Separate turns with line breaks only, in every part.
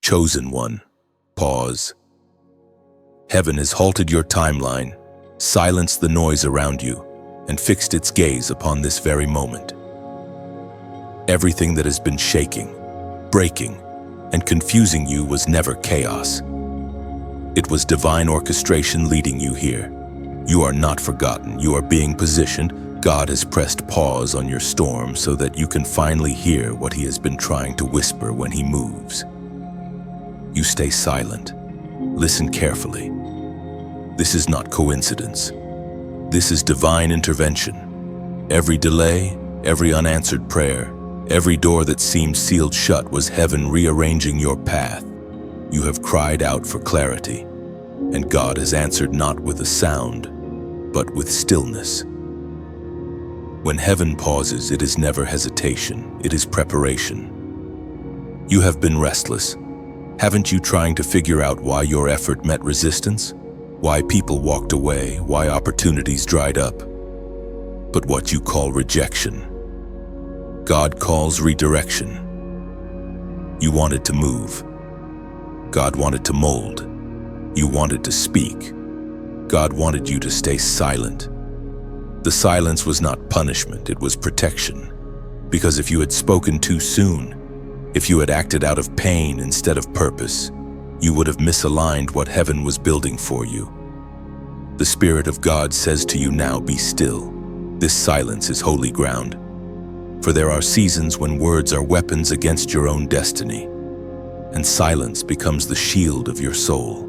Chosen one, pause. Heaven has halted your timeline, silenced the noise around you, and fixed its gaze upon this very moment. Everything that has been shaking, breaking, and confusing you was never chaos. It was divine orchestration leading you here. You are not forgotten. You are being positioned. God has pressed pause on your storm so that you can finally hear what He has been trying to whisper when He moves. You stay silent. Listen carefully. This is not coincidence. This is divine intervention. Every delay, every unanswered prayer, every door that seemed sealed shut was heaven rearranging your path. You have cried out for clarity, and God has answered not with a sound, but with stillness. When heaven pauses, it is never hesitation, it is preparation. You have been restless. Haven't you trying to figure out why your effort met resistance? Why people walked away, why opportunities dried up? But what you call rejection, God calls redirection. You wanted to move. God wanted to mold. You wanted to speak. God wanted you to stay silent. The silence was not punishment, it was protection. Because if you had spoken too soon, if you had acted out of pain instead of purpose, you would have misaligned what heaven was building for you. The Spirit of God says to you now, be still. This silence is holy ground. For there are seasons when words are weapons against your own destiny, and silence becomes the shield of your soul.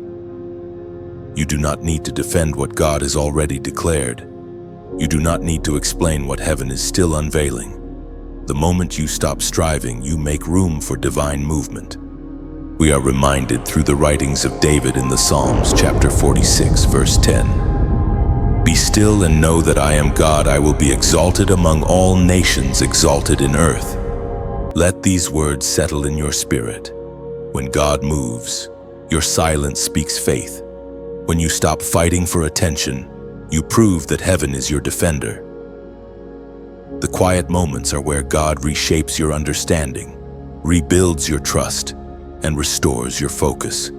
You do not need to defend what God has already declared. You do not need to explain what heaven is still unveiling. The moment you stop striving, you make room for divine movement. We are reminded through the writings of David in the Psalms, chapter 46, verse 10. Be still and know that I am God. I will be exalted among all nations, exalted in earth. Let these words settle in your spirit. When God moves, your silence speaks faith. When you stop fighting for attention, you prove that heaven is your defender. The quiet moments are where God reshapes your understanding, rebuilds your trust, and restores your focus.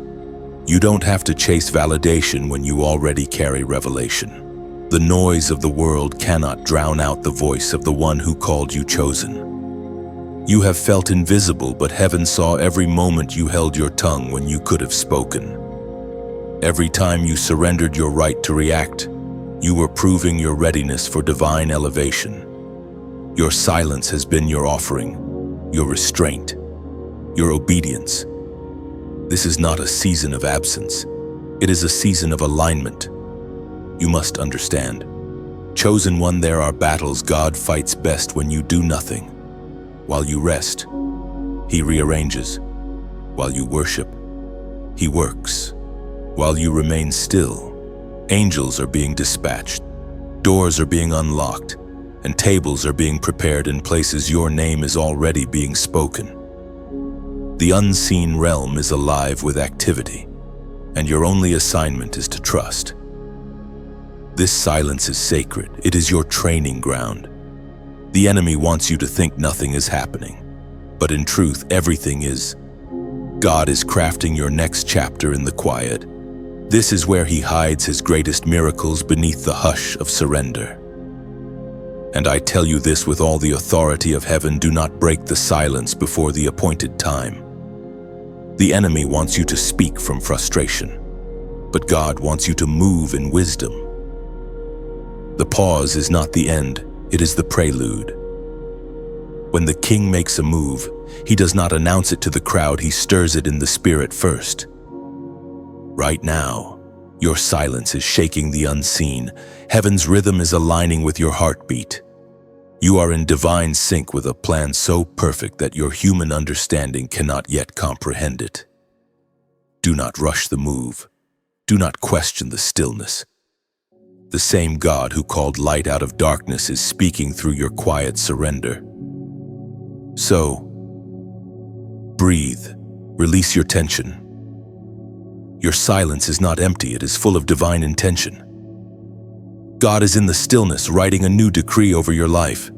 You don't have to chase validation when you already carry revelation. The noise of the world cannot drown out the voice of the one who called you chosen. You have felt invisible, but heaven saw every moment you held your tongue when you could have spoken. Every time you surrendered your right to react, you were proving your readiness for divine elevation. Your silence has been your offering, your restraint, your obedience. This is not a season of absence. It is a season of alignment. You must understand. Chosen one, there are battles God fights best when you do nothing. While you rest, He rearranges. While you worship, He works. While you remain still, angels are being dispatched, doors are being unlocked, and tables are being prepared in places your name is already being spoken. The unseen realm is alive with activity, and your only assignment is to trust. This silence is sacred. It is your training ground. The enemy wants you to think nothing is happening, but in truth, everything is. God is crafting your next chapter in the quiet. This is where He hides His greatest miracles beneath the hush of surrender. And I tell you this with all the authority of heaven, do not break the silence before the appointed time. The enemy wants you to speak from frustration, but God wants you to move in wisdom. The pause is not the end, it is the prelude. When the king makes a move, he does not announce it to the crowd, he stirs it in the spirit first. Right now, your silence is shaking the unseen. Heaven's rhythm is aligning with your heartbeat. You are in divine sync with a plan so perfect that your human understanding cannot yet comprehend it. Do not rush the move. Do not question the stillness. The same God who called light out of darkness is speaking through your quiet surrender. So, breathe, release your tension. Your silence is not empty, it is full of divine intention. God is in the stillness, writing a new decree over your life.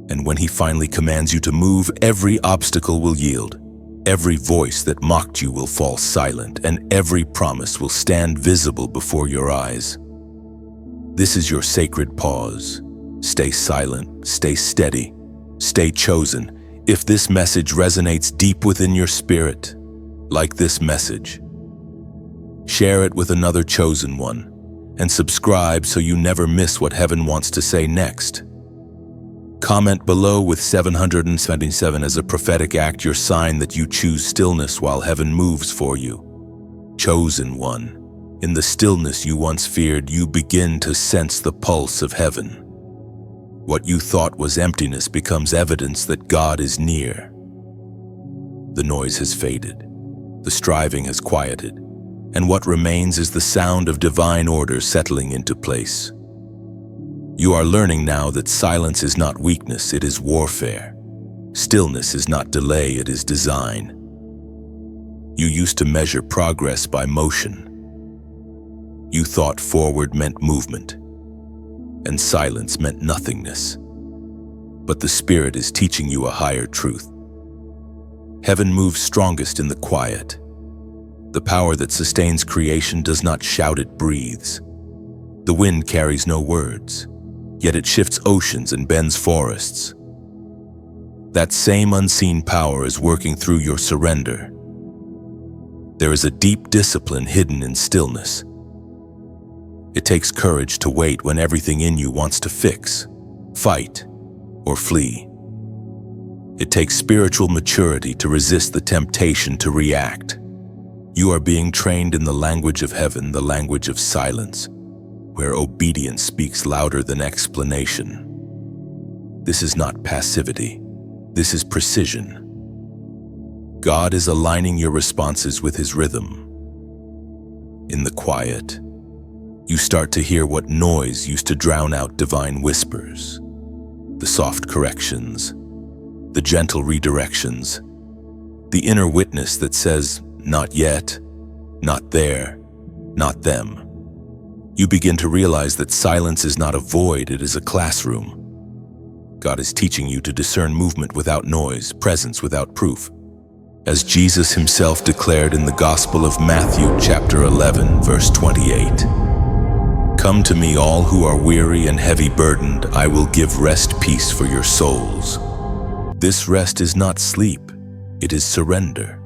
And when He finally commands you to move, every obstacle will yield. Every voice that mocked you will fall silent, and every promise will stand visible before your eyes. This is your sacred pause. Stay silent, stay steady, stay chosen. If this message resonates deep within your spirit, like this message, share it with another chosen one, and subscribe so you never miss what heaven wants to say next. Comment below with 777 as a prophetic act, your sign that you choose stillness while heaven moves for you. Chosen one. In the stillness you once feared, you begin to sense the pulse of heaven. What you thought was emptiness becomes evidence that God is near. The noise has faded, the striving has quieted, and what remains is the sound of divine order settling into place. You are learning now that silence is not weakness, it is warfare. Stillness is not delay, it is design. You used to measure progress by motion. You thought forward meant movement, and silence meant nothingness. But the Spirit is teaching you a higher truth. Heaven moves strongest in the quiet. The power that sustains creation does not shout, it breathes. The wind carries no words, yet it shifts oceans and bends forests. That same unseen power is working through your surrender. There is a deep discipline hidden in stillness. It takes courage to wait when everything in you wants to fix, fight, or flee. It takes spiritual maturity to resist the temptation to react. You are being trained in the language of heaven, the language of silence, where obedience speaks louder than explanation. This is not passivity. This is precision. God is aligning your responses with His rhythm. In the quiet, you start to hear what noise used to drown out divine whispers. The soft corrections, the gentle redirections, the inner witness that says, not yet, not there, not them. You begin to realize that silence is not a void, it is a classroom. God is teaching you to discern movement without noise, presence without proof. As Jesus Himself declared in the Gospel of Matthew chapter 11, verse 28, "Come to me all who are weary and heavy burdened, I will give rest, peace for your souls." This rest is not sleep, it is surrender.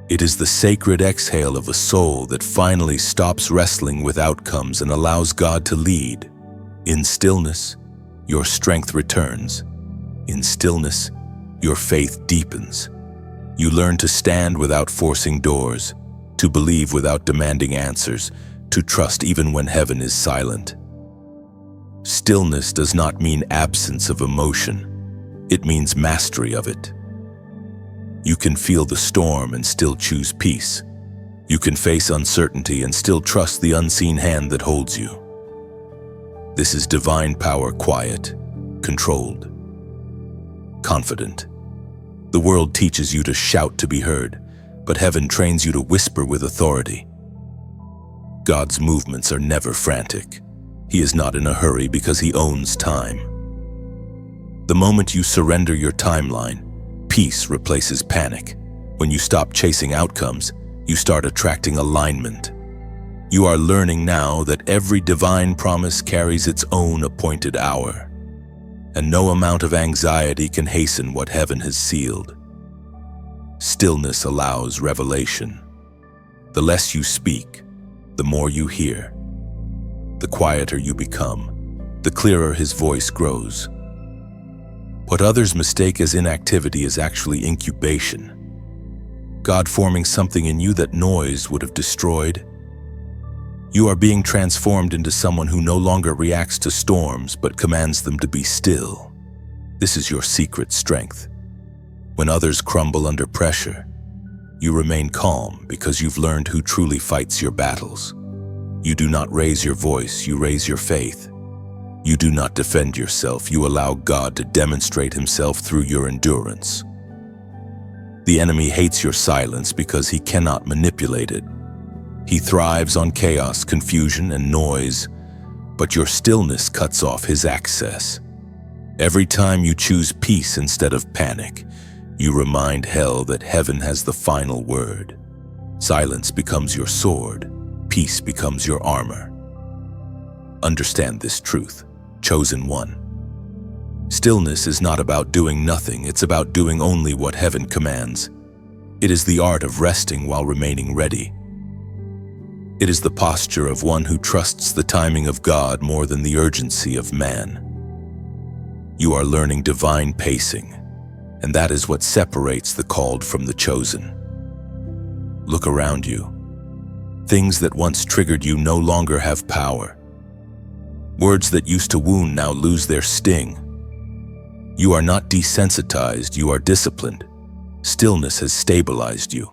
It is the sacred exhale of a soul that finally stops wrestling with outcomes and allows God to lead. In stillness, your strength returns. In stillness, your faith deepens. You learn to stand without forcing doors, to believe without demanding answers, to trust even when heaven is silent. Stillness does not mean absence of emotion. It means mastery of it. You can feel the storm and still choose peace. You can face uncertainty and still trust the unseen hand that holds you. This is divine power, quiet, controlled, confident. The world teaches you to shout to be heard, but heaven trains you to whisper with authority. God's movements are never frantic. He is not in a hurry because He owns time. The moment you surrender your timeline, peace replaces panic. When you stop chasing outcomes, you start attracting alignment. You are learning now that every divine promise carries its own appointed hour, and no amount of anxiety can hasten what heaven has sealed. Stillness allows revelation. The less you speak, the more you hear. The quieter you become, the clearer His voice grows. What others mistake as inactivity is actually incubation. God forming something in you that noise would have destroyed. You are being transformed into someone who no longer reacts to storms but commands them to be still. This is your secret strength. When others crumble under pressure, you remain calm because you've learned who truly fights your battles. You do not raise your voice, you raise your faith. You do not defend yourself, you allow God to demonstrate Himself through your endurance. The enemy hates your silence because he cannot manipulate it. He thrives on chaos, confusion, and noise, but your stillness cuts off his access. Every time you choose peace instead of panic, You remind hell that heaven has the final word. Silence becomes your sword. Peace becomes your armor. Understand this truth, chosen one. Stillness is not about doing nothing, it's about doing only what heaven commands. It is the art of resting while remaining ready. It is the posture of one who trusts the timing of God more than the urgency of man. You are learning divine pacing, and that is what separates the called from the chosen. Look around you. Things that once triggered you no longer have power. Words that used to wound now lose their sting. You are not desensitized, you are disciplined. Stillness has stabilized you.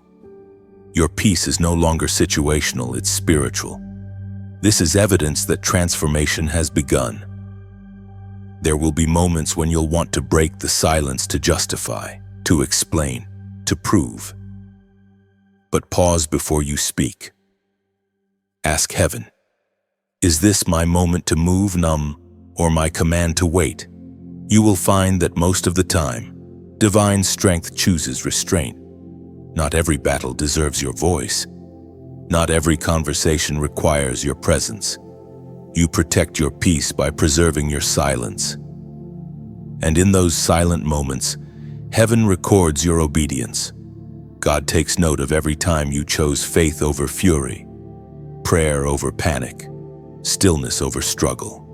Your peace is no longer situational, it's spiritual. This is evidence that transformation has begun. There will be moments when you'll want to break the silence to justify, to explain, to prove. But pause before you speak. Ask heaven, is this my moment to move, or my command to wait? You will find that most of the time, divine strength chooses restraint. Not every battle deserves your voice. Not every conversation requires your presence. You protect your peace by preserving your silence. And in those silent moments, heaven records your obedience. God takes note of every time you chose faith over fury, prayer over panic, stillness over struggle.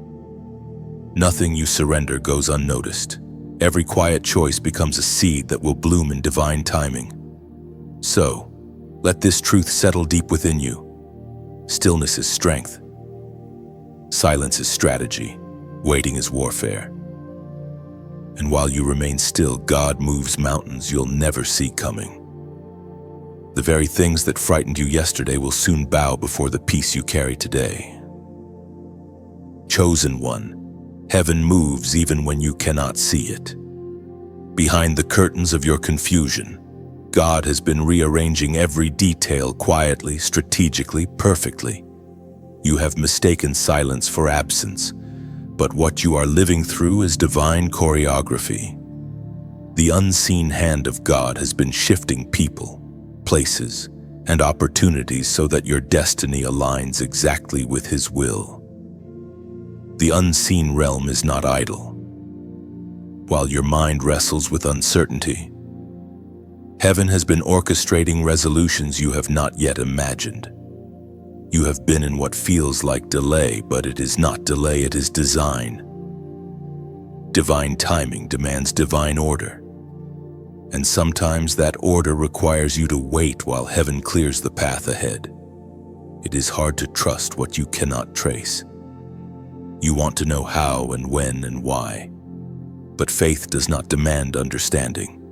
Nothing you surrender goes unnoticed. Every quiet choice becomes a seed that will bloom in divine timing. So, let this truth settle deep within you. Stillness is strength. Silence is strategy. Waiting is warfare. And while you remain still, God moves mountains you'll never see coming. The very things that frightened you yesterday will soon bow before the peace you carry today. Chosen one, heaven moves even when you cannot see it. Behind the curtains of your confusion, God has been rearranging every detail quietly, strategically, perfectly. You have mistaken silence for absence, but what you are living through is divine choreography. The unseen hand of God has been shifting people, places, and opportunities so that your destiny aligns exactly with His will. The unseen realm is not idle. While your mind wrestles with uncertainty, heaven has been orchestrating resolutions you have not yet imagined. You have been in what feels like delay, but it is not delay, it is design. Divine timing demands divine order. And sometimes that order requires you to wait while heaven clears the path ahead. It is hard to trust what you cannot trace. You want to know how and when and why. But faith does not demand understanding.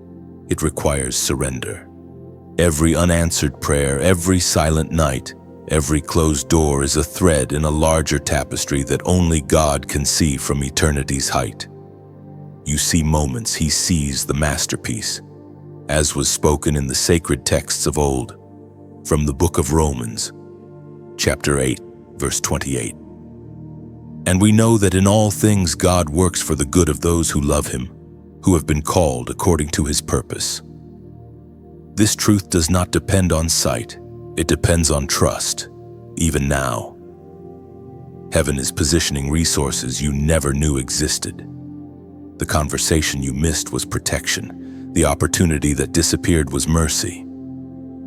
It requires surrender. Every unanswered prayer, every silent night, every closed door is a thread in a larger tapestry that only God can see from eternity's height. You see moments, He sees the masterpiece, as was spoken in the sacred texts of old, from the book of Romans, chapter 8, verse 28. And we know that in all things God works for the good of those who love Him, who have been called according to His purpose. This truth does not depend on sight, it depends on trust, even now. Heaven is positioning resources you never knew existed. The conversation you missed was protection. The opportunity that disappeared was mercy.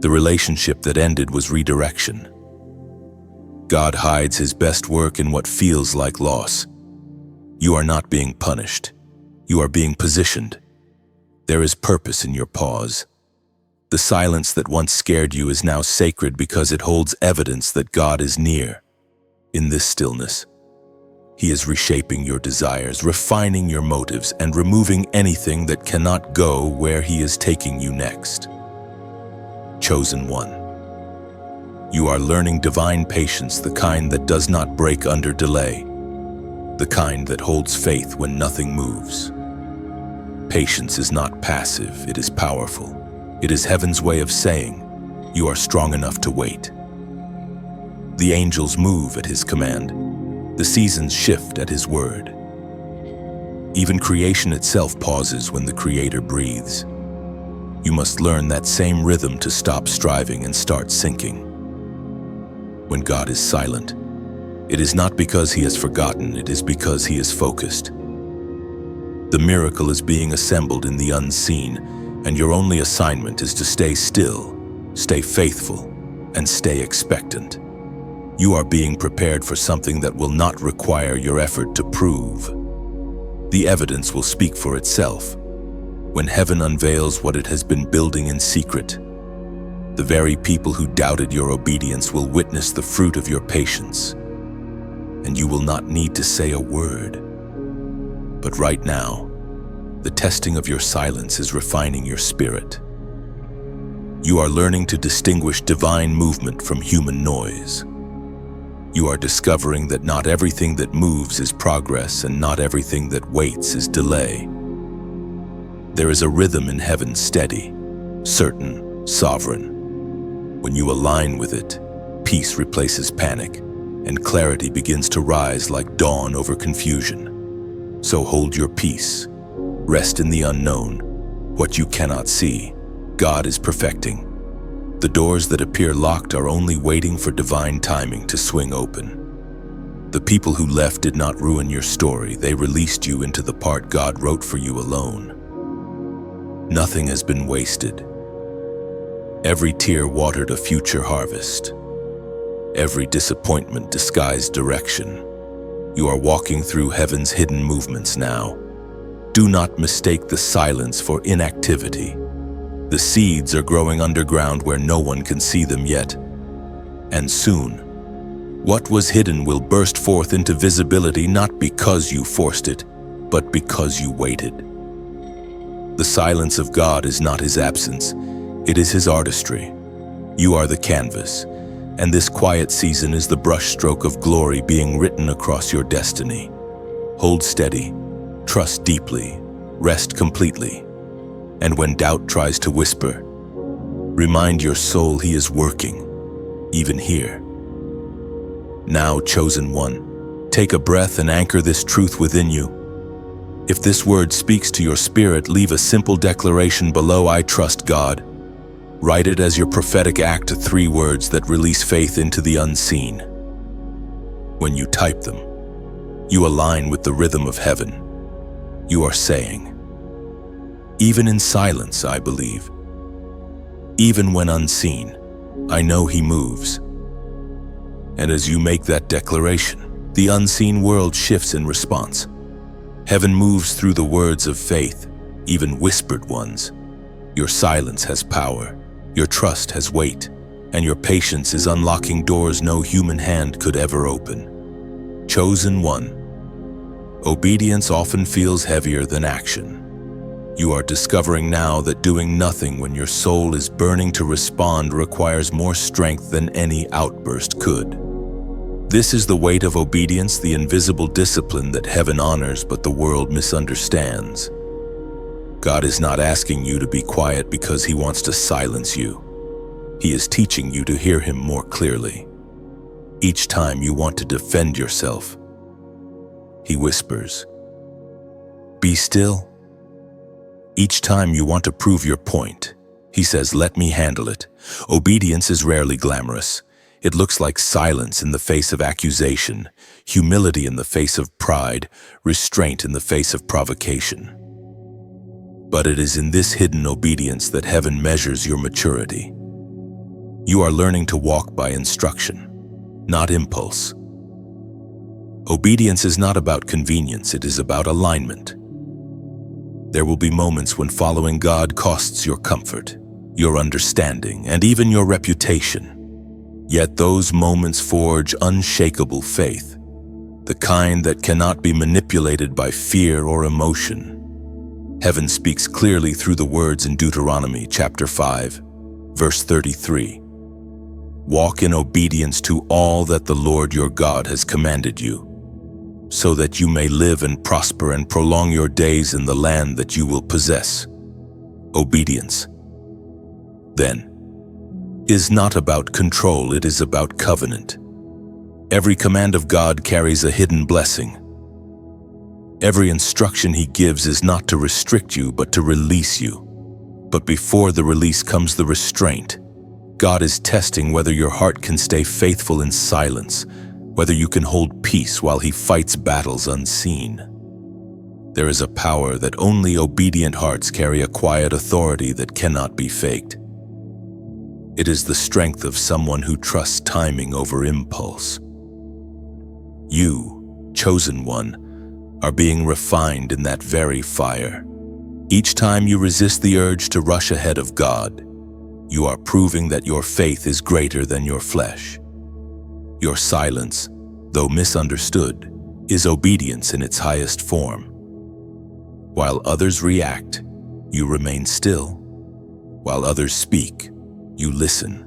The relationship that ended was redirection. God hides His best work in what feels like loss. You are not being punished. You are being positioned. There is purpose in your pause. The silence that once scared you is now sacred because it holds evidence that God is near. In this stillness, He is reshaping your desires, refining your motives, and removing anything that cannot go where He is taking you next. Chosen one. You are learning divine patience, the kind that does not break under delay, the kind that holds faith when nothing moves. Patience is not passive, it is powerful. It is heaven's way of saying, you are strong enough to wait. The angels move at His command. The seasons shift at His word. Even creation itself pauses when the Creator breathes. You must learn that same rhythm to stop striving and start sinking. When God is silent, it is not because he has forgotten, it is because he is focused. The miracle is being assembled in the unseen, and your only assignment is to stay still, stay faithful, and stay expectant. You are being prepared for something that will not require your effort to prove. The evidence will speak for itself. When heaven unveils what it has been building in secret, the very people who doubted your obedience will witness the fruit of your patience, and you will not need to say a word. But right now, the testing of your silence is refining your spirit. You are learning to distinguish divine movement from human noise. You are discovering that not everything that moves is progress, and not everything that waits is delay. There is a rhythm in heaven, steady, certain, sovereign. When you align with it, peace replaces panic, and clarity begins to rise like dawn over confusion. So hold your peace. Rest in the unknown. What you cannot see, God is perfecting. The doors that appear locked are only waiting for divine timing to swing open. The people who left did not ruin your story. They released you into the part God wrote for you alone. Nothing has been wasted. Every tear watered a future harvest. Every disappointment disguised direction. You are walking through heaven's hidden movements now. Do not mistake the silence for inactivity. The seeds are growing underground where no one can see them yet. And soon, what was hidden will burst forth into visibility, not because you forced it, but because you waited. The silence of God is not his absence, it is his artistry. You are the canvas, and this quiet season is the brushstroke of glory being written across your destiny. Hold steady, trust deeply, rest completely. And when doubt tries to whisper, remind your soul he is working, even here. Now, chosen one, take a breath and anchor this truth within you. If this word speaks to your spirit, leave a simple declaration below: I trust God. Write it as your prophetic act, 3 words that release faith into the unseen. When you type them, you align with the rhythm of heaven. You are saying, even in silence, I believe. Even when unseen, I know he moves. And as you make that declaration, the unseen world shifts in response. Heaven moves through the words of faith, even whispered ones. Your silence has power, your trust has weight, and your patience is unlocking doors no human hand could ever open. Chosen one, obedience often feels heavier than action. You are discovering now that doing nothing when your soul is burning to respond requires more strength than any outburst could. This is the weight of obedience, the invisible discipline that heaven honors but the world misunderstands. God is not asking you to be quiet because he wants to silence you. He is teaching you to hear him more clearly. Each time you want to defend yourself, he whispers, "Be still." Each time you want to prove your point, he says, "Let me handle it." Obedience is rarely glamorous. It looks like silence in the face of accusation, humility in the face of pride, restraint in the face of provocation. But it is in this hidden obedience that heaven measures your maturity. You are learning to walk by instruction, not impulse. Obedience is not about convenience, it is about alignment. There will be moments when following God costs your comfort, your understanding, and even your reputation. Yet those moments forge unshakable faith, the kind that cannot be manipulated by fear or emotion. Heaven speaks clearly through the words in Deuteronomy chapter 5, verse 33. Walk in obedience to all that the Lord your God has commanded you, so that you may live and prosper and prolong your days in the land that you will possess. Obedience, then, is not about control, it is about covenant. Every command of God carries a hidden blessing. Every instruction he gives is not to restrict you, but to release you. But before the release comes the restraint. God is testing whether your heart can stay faithful in silence, whether you can hold peace while He fights battles unseen. There is a power that only obedient hearts carry, a quiet authority that cannot be faked. It is the strength of someone who trusts timing over impulse. You, chosen one, are being refined in that very fire. Each time you resist the urge to rush ahead of God, you are proving that your faith is greater than your flesh. Your silence, though misunderstood, is obedience in its highest form. While others react, you remain still. While others speak, you listen.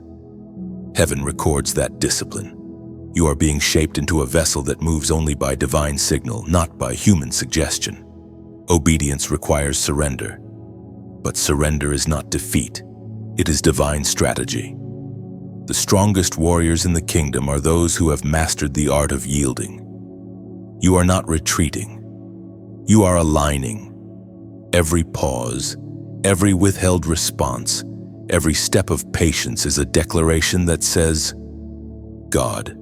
Heaven records that discipline. You are being shaped into a vessel that moves only by divine signal, not by human suggestion. Obedience requires surrender. But surrender is not defeat. It is divine strategy. The strongest warriors in the kingdom are those who have mastered the art of yielding. You are not retreating. You are aligning. Every pause, every withheld response, every step of patience is a declaration that says, God,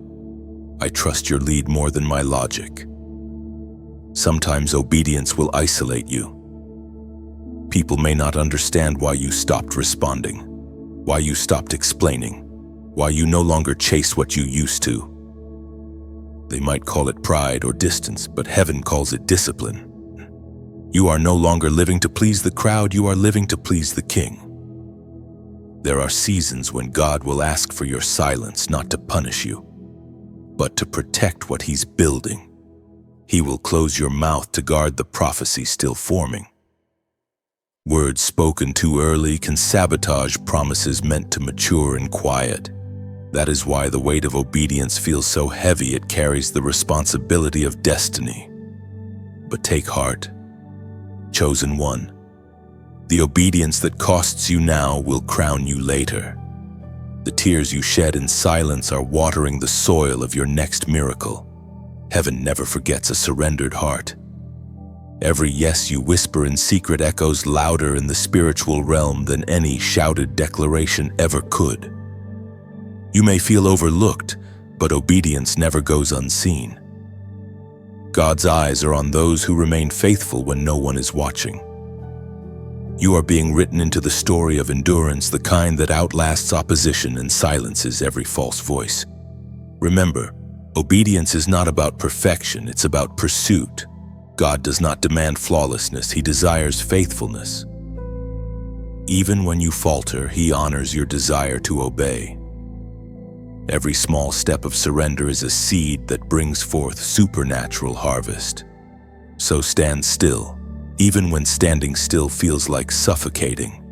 I trust your lead more than my logic. Sometimes obedience will isolate you. People may not understand why you stopped responding, why you stopped explaining, why you no longer chase what you used to. They might call it pride or distance, but heaven calls it discipline. You are no longer living to please the crowd, you are living to please the King. There are seasons when God will ask for your silence, not to punish you, but to protect what He's building. He will close your mouth to guard the prophecy still forming. Words spoken too early can sabotage promises meant to mature in quiet. That is why the weight of obedience feels so heavy it carries the responsibility of destiny. But take heart, chosen one. The obedience that costs you now will crown you later. The tears you shed in silence are watering the soil of your next miracle. Heaven never forgets a surrendered heart. Every yes you whisper in secret echoes louder in the spiritual realm than any shouted declaration ever could. You may feel overlooked, but obedience never goes unseen. God's eyes are on those who remain faithful when no one is watching. You are being written into the story of endurance, the kind that outlasts opposition and silences every false voice. Remember, obedience is not about perfection, it's about pursuit. God does not demand flawlessness, He desires faithfulness. Even when you falter, He honors your desire to obey. Every small step of surrender is a seed that brings forth supernatural harvest. So stand still, even when standing still feels like suffocating.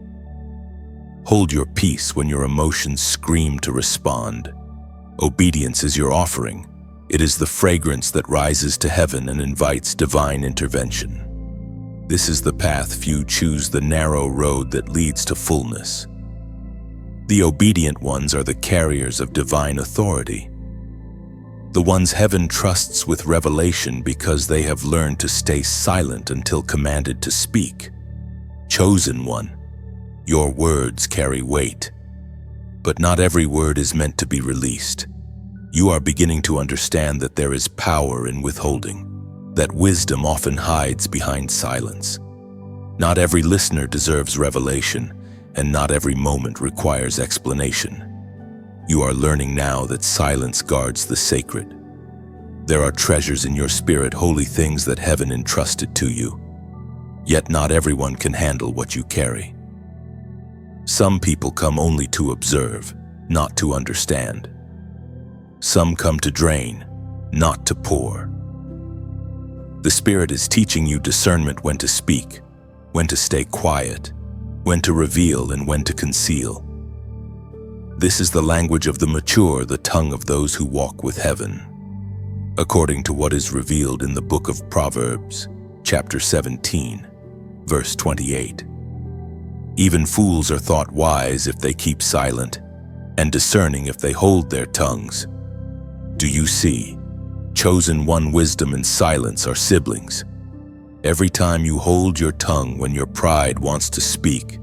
Hold your peace when your emotions scream to respond. Obedience is your offering. It is the fragrance that rises to heaven and invites divine intervention. This is the path few choose, the narrow road that leads to fullness. The obedient ones are the carriers of divine authority. The ones heaven trusts with revelation because they have learned to stay silent until commanded to speak. Chosen one, your words carry weight. But not every word is meant to be released. You are beginning to understand that there is power in withholding, that wisdom often hides behind silence. Not every listener deserves revelation, and not every moment requires explanation. You are learning now that silence guards the sacred. There are treasures in your spirit, holy things that heaven entrusted to you. Yet not everyone can handle what you carry. Some people come only to observe, not to understand. Some come to drain, not to pour. The Spirit is teaching you discernment, when to speak, when to stay quiet, when to reveal and when to conceal. This is the language of the mature, the tongue of those who walk with heaven. According to what is revealed in the book of Proverbs, chapter 17, verse 28. Even fools are thought wise if they keep silent, and discerning if they hold their tongues. Do you see? Chosen one, wisdom and silence are siblings. Every time you hold your tongue when your pride wants to speak,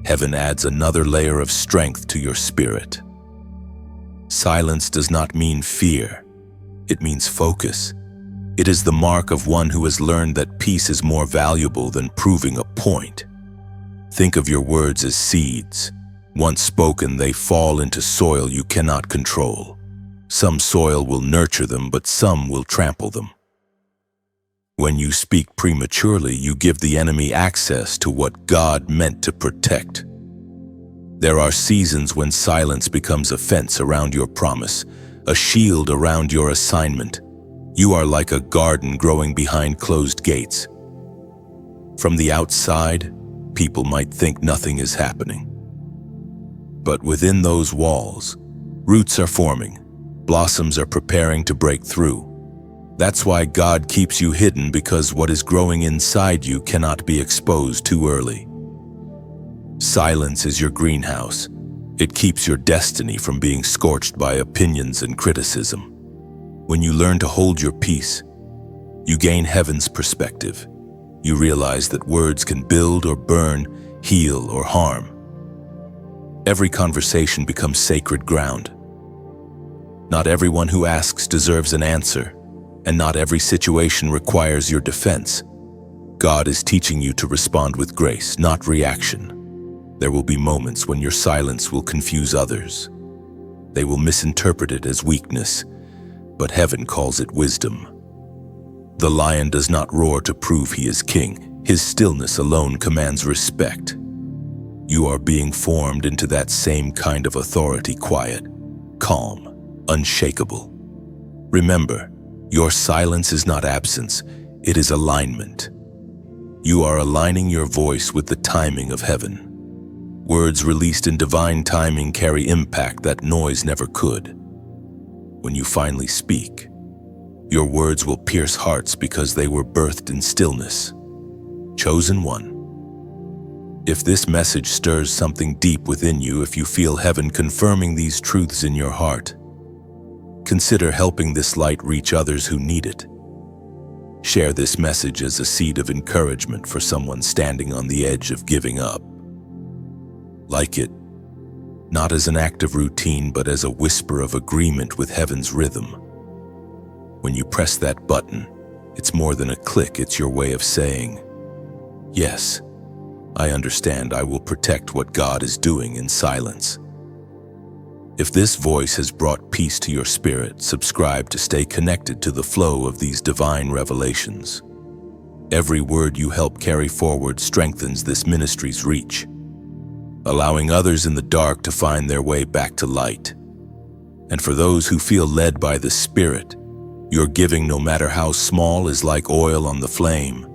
Heaven adds another layer of strength to your spirit. Silence does not mean fear. It means focus. It is the mark of one who has learned that peace is more valuable than proving a point. Think of your words as seeds. Once spoken, they fall into soil you cannot control. Some soil will nurture them, but some will trample them. When you speak prematurely, you give the enemy access to what God meant to protect. There are seasons when silence becomes a fence around your promise, a shield around your assignment. You are like a garden growing behind closed gates. From the outside, people might think nothing is happening. But within those walls, roots are forming, blossoms are preparing to break through. That's why God keeps you hidden, because what is growing inside you cannot be exposed too early. Silence is your greenhouse. It keeps your destiny from being scorched by opinions and criticism. When you learn to hold your peace, you gain heaven's perspective. You realize that words can build or burn, heal or harm. Every conversation becomes sacred ground. Not everyone who asks deserves an answer, and not every situation requires your defense. God is teaching you to respond with grace, not reaction. There will be moments when your silence will confuse others. They will misinterpret it as weakness, but heaven calls it wisdom. The lion does not roar to prove he is king. His stillness alone commands respect. You are being formed into that same kind of authority, quiet, calm, unshakable. Remember, your silence is not absence, it is alignment. You are aligning your voice with the timing of heaven. Words released in divine timing carry impact that noise never could. When you finally speak, your words will pierce hearts because they were birthed in stillness. Chosen one. If this message stirs something deep within you, if you feel heaven confirming these truths in your heart, consider helping this light reach others who need it. Share this message as a seed of encouragement for someone standing on the edge of giving up. Like it, not as an act of routine, but as a whisper of agreement with heaven's rhythm. When you press that button, it's more than a click, it's your way of saying, yes, I understand. I will protect what God is doing in silence. If this voice has brought peace to your spirit, subscribe to stay connected to the flow of these divine revelations. Every word you help carry forward strengthens this ministry's reach, allowing others in the dark to find their way back to light. And for those who feel led by the Spirit, your giving, no matter how small, is like oil on the flame.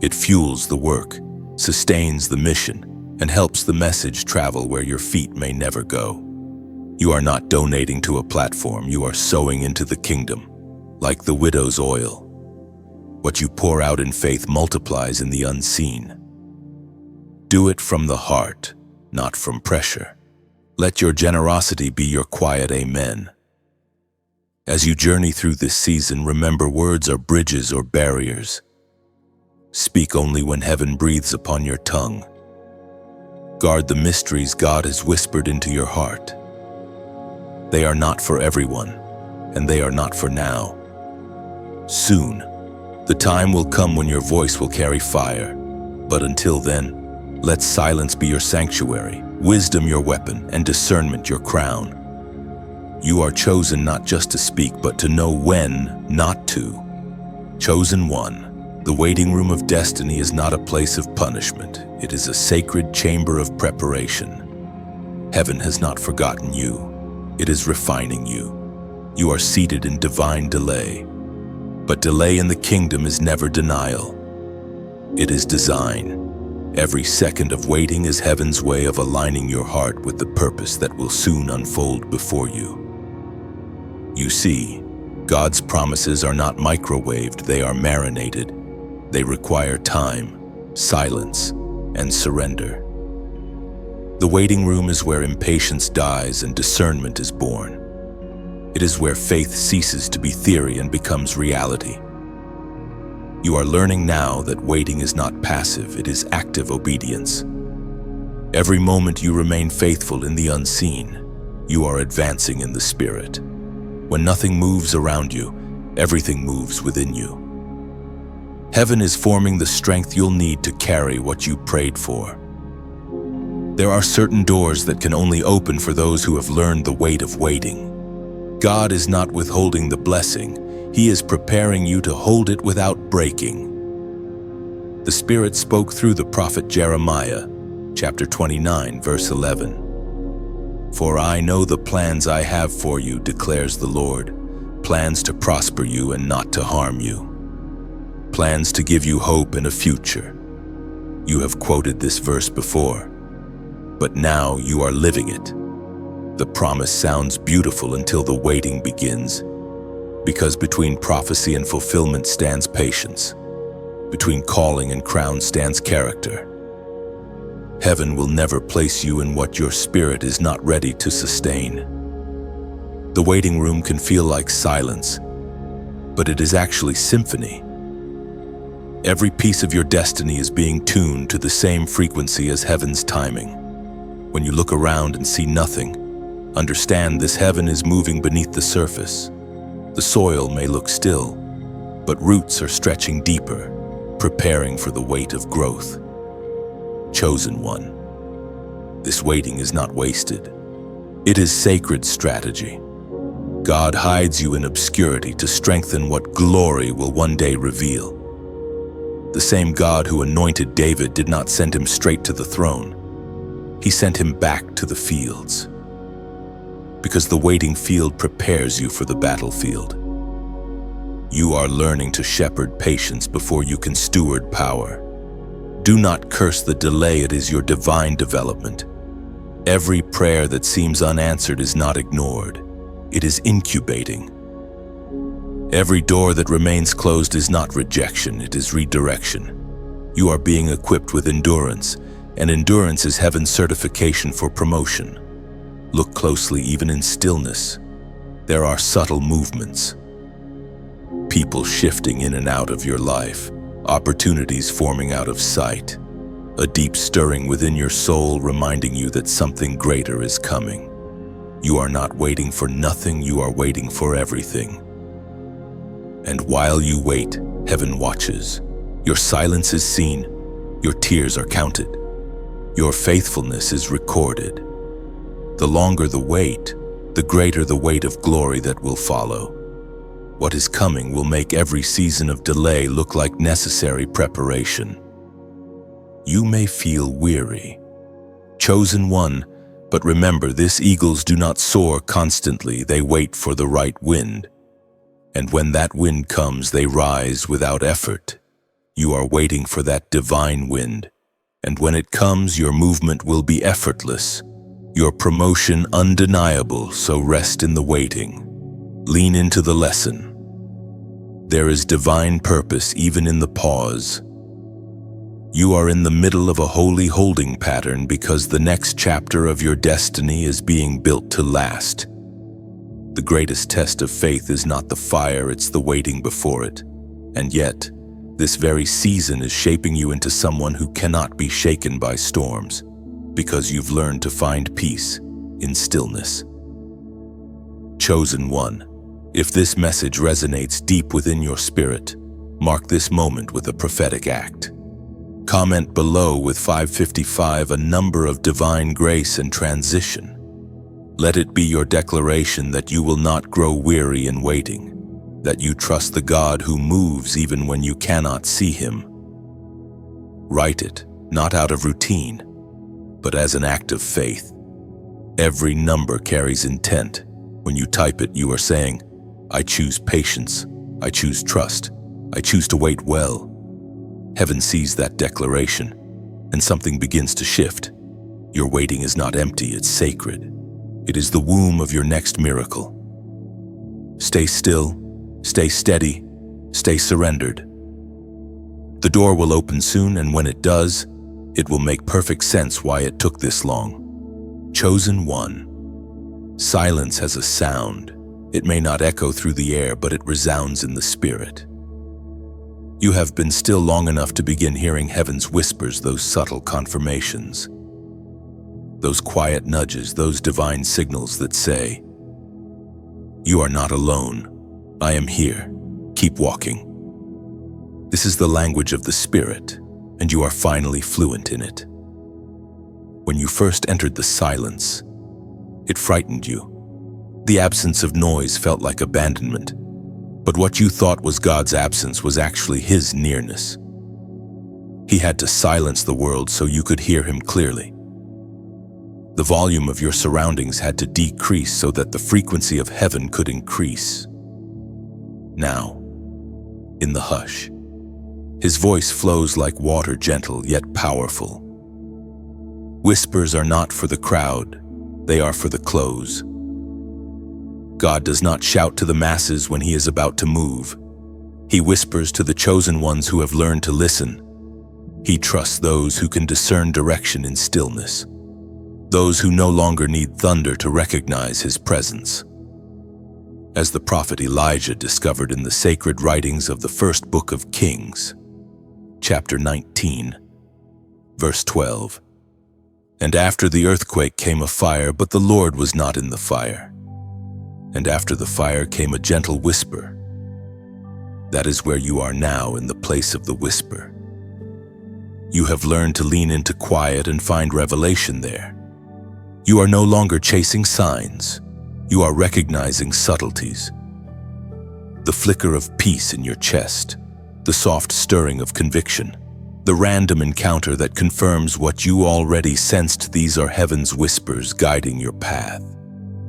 It fuels the work, sustains the mission, and helps the message travel where your feet may never go. You are not donating to a platform, you are sowing into the kingdom, like the widow's oil. What you pour out in faith multiplies in the unseen. Do it from the heart, not from pressure. Let your generosity be your quiet amen. As you journey through this season, remember, words are bridges or barriers. Speak only when heaven breathes upon your tongue. Guard the mysteries God has whispered into your heart. They are not for everyone, and they are not for now. Soon, the time will come when your voice will carry fire. But until then, let silence be your sanctuary, wisdom your weapon, and discernment your crown. You are chosen not just to speak, but to know when not to. Chosen one. The waiting room of destiny is not a place of punishment. It is a sacred chamber of preparation. Heaven has not forgotten you. It is refining you. You are seated in divine delay. But delay in the kingdom is never denial. It is design. Every second of waiting is heaven's way of aligning your heart with the purpose that will soon unfold before you. You see, God's promises are not microwaved, they are marinated. They require time, silence, and surrender. The waiting room is where impatience dies and discernment is born. It is where faith ceases to be theory and becomes reality. You are learning now that waiting is not passive, it is active obedience. Every moment you remain faithful in the unseen, you are advancing in the Spirit. When nothing moves around you, everything moves within you. Heaven is forming the strength you'll need to carry what you prayed for. There are certain doors that can only open for those who have learned the weight of waiting. God is not withholding the blessing, He is preparing you to hold it without breaking. The Spirit spoke through the prophet Jeremiah, chapter 29, verse 11. For I know the plans I have for you, declares the Lord, plans to prosper you and not to harm you, plans to give you hope and a future. You have quoted this verse before, but now you are living it. The promise sounds beautiful until the waiting begins, because between prophecy and fulfillment stands patience. Between calling and crown stands character. Heaven will never place you in what your spirit is not ready to sustain. The waiting room can feel like silence, but it is actually symphony. Every piece of your destiny is being tuned to the same frequency as heaven's timing. When you look around and see nothing, understand this heaven is moving beneath the surface. The soil may look still, but roots are stretching deeper, preparing for the weight of growth. Chosen one. This waiting is not wasted. It is sacred strategy. God hides you in obscurity to strengthen what glory will one day reveal. The same God who anointed David did not send him straight to the throne. He sent him back to the fields. Because the waiting field prepares you for the battlefield. You are learning to shepherd patience before you can steward power. Do not curse the delay, it is your divine development. Every prayer that seems unanswered is not ignored. It is incubating. Every door that remains closed is not rejection, it is redirection. You are being equipped with endurance, and endurance is heaven's certification for promotion. Look closely, even in stillness. There are subtle movements. People shifting in and out of your life, opportunities forming out of sight, a deep stirring within your soul reminding you that something greater is coming. You are not waiting for nothing, you are waiting for everything. And while you wait, heaven watches. Your silence is seen, your tears are counted, your faithfulness is recorded. The longer the wait, the greater the weight of glory that will follow. What is coming will make every season of delay look like necessary preparation. You may feel weary. Chosen one, but remember this: eagles do not soar constantly, they wait for the right wind. And when that wind comes, they rise without effort. You are waiting for that divine wind, and when it comes, your movement will be effortless, your promotion undeniable, so rest in the waiting. Lean into the lesson. There is divine purpose even in the pause. You are in the middle of a holy holding pattern because the next chapter of your destiny is being built to last. The greatest test of faith is not the fire, it's the waiting before it. And yet, this very season is shaping you into someone who cannot be shaken by storms, because you've learned to find peace in stillness. Chosen one, if this message resonates deep within your spirit, mark this moment with a prophetic act. Comment below with 555, a number of divine grace and transition. Let it be your declaration that you will not grow weary in waiting, that you trust the God who moves even when you cannot see Him. Write it, not out of routine, but as an act of faith. Every number carries intent. When you type it, you are saying, I choose patience, I choose trust, I choose to wait well. Heaven sees that declaration, and something begins to shift. Your waiting is not empty, it's sacred. It is the womb of your next miracle. Stay still, stay steady, stay surrendered. The door will open soon, and when it does, it will make perfect sense why it took this long. Chosen one. Silence has a sound. It may not echo through the air, but it resounds in the spirit. You have been still long enough to begin hearing heaven's whispers, those subtle confirmations. Those quiet nudges, those divine signals that say, "You are not alone. I am here. Keep walking." This is the language of the Spirit, and you are finally fluent in it. When you first entered the silence, it frightened you. The absence of noise felt like abandonment, but what you thought was God's absence was actually His nearness. He had to silence the world so you could hear Him clearly. The volume of your surroundings had to decrease so that the frequency of heaven could increase. Now, in the hush, His voice flows like water, gentle yet powerful. Whispers are not for the crowd, they are for the close. God does not shout to the masses when He is about to move. He whispers to the chosen ones who have learned to listen. He trusts those who can discern direction in stillness, those who no longer need thunder to recognize His presence. As the prophet Elijah discovered in the sacred writings of the first book of Kings, chapter 19, verse 12. "And after the earthquake came a fire, but the Lord was not in the fire. And after the fire came a gentle whisper." That is where you are now, in the place of the whisper. You have learned to lean into quiet and find revelation there. You are no longer chasing signs. You are recognizing subtleties. The flicker of peace in your chest, the soft stirring of conviction, the random encounter that confirms what you already sensed. These are heaven's whispers guiding your path.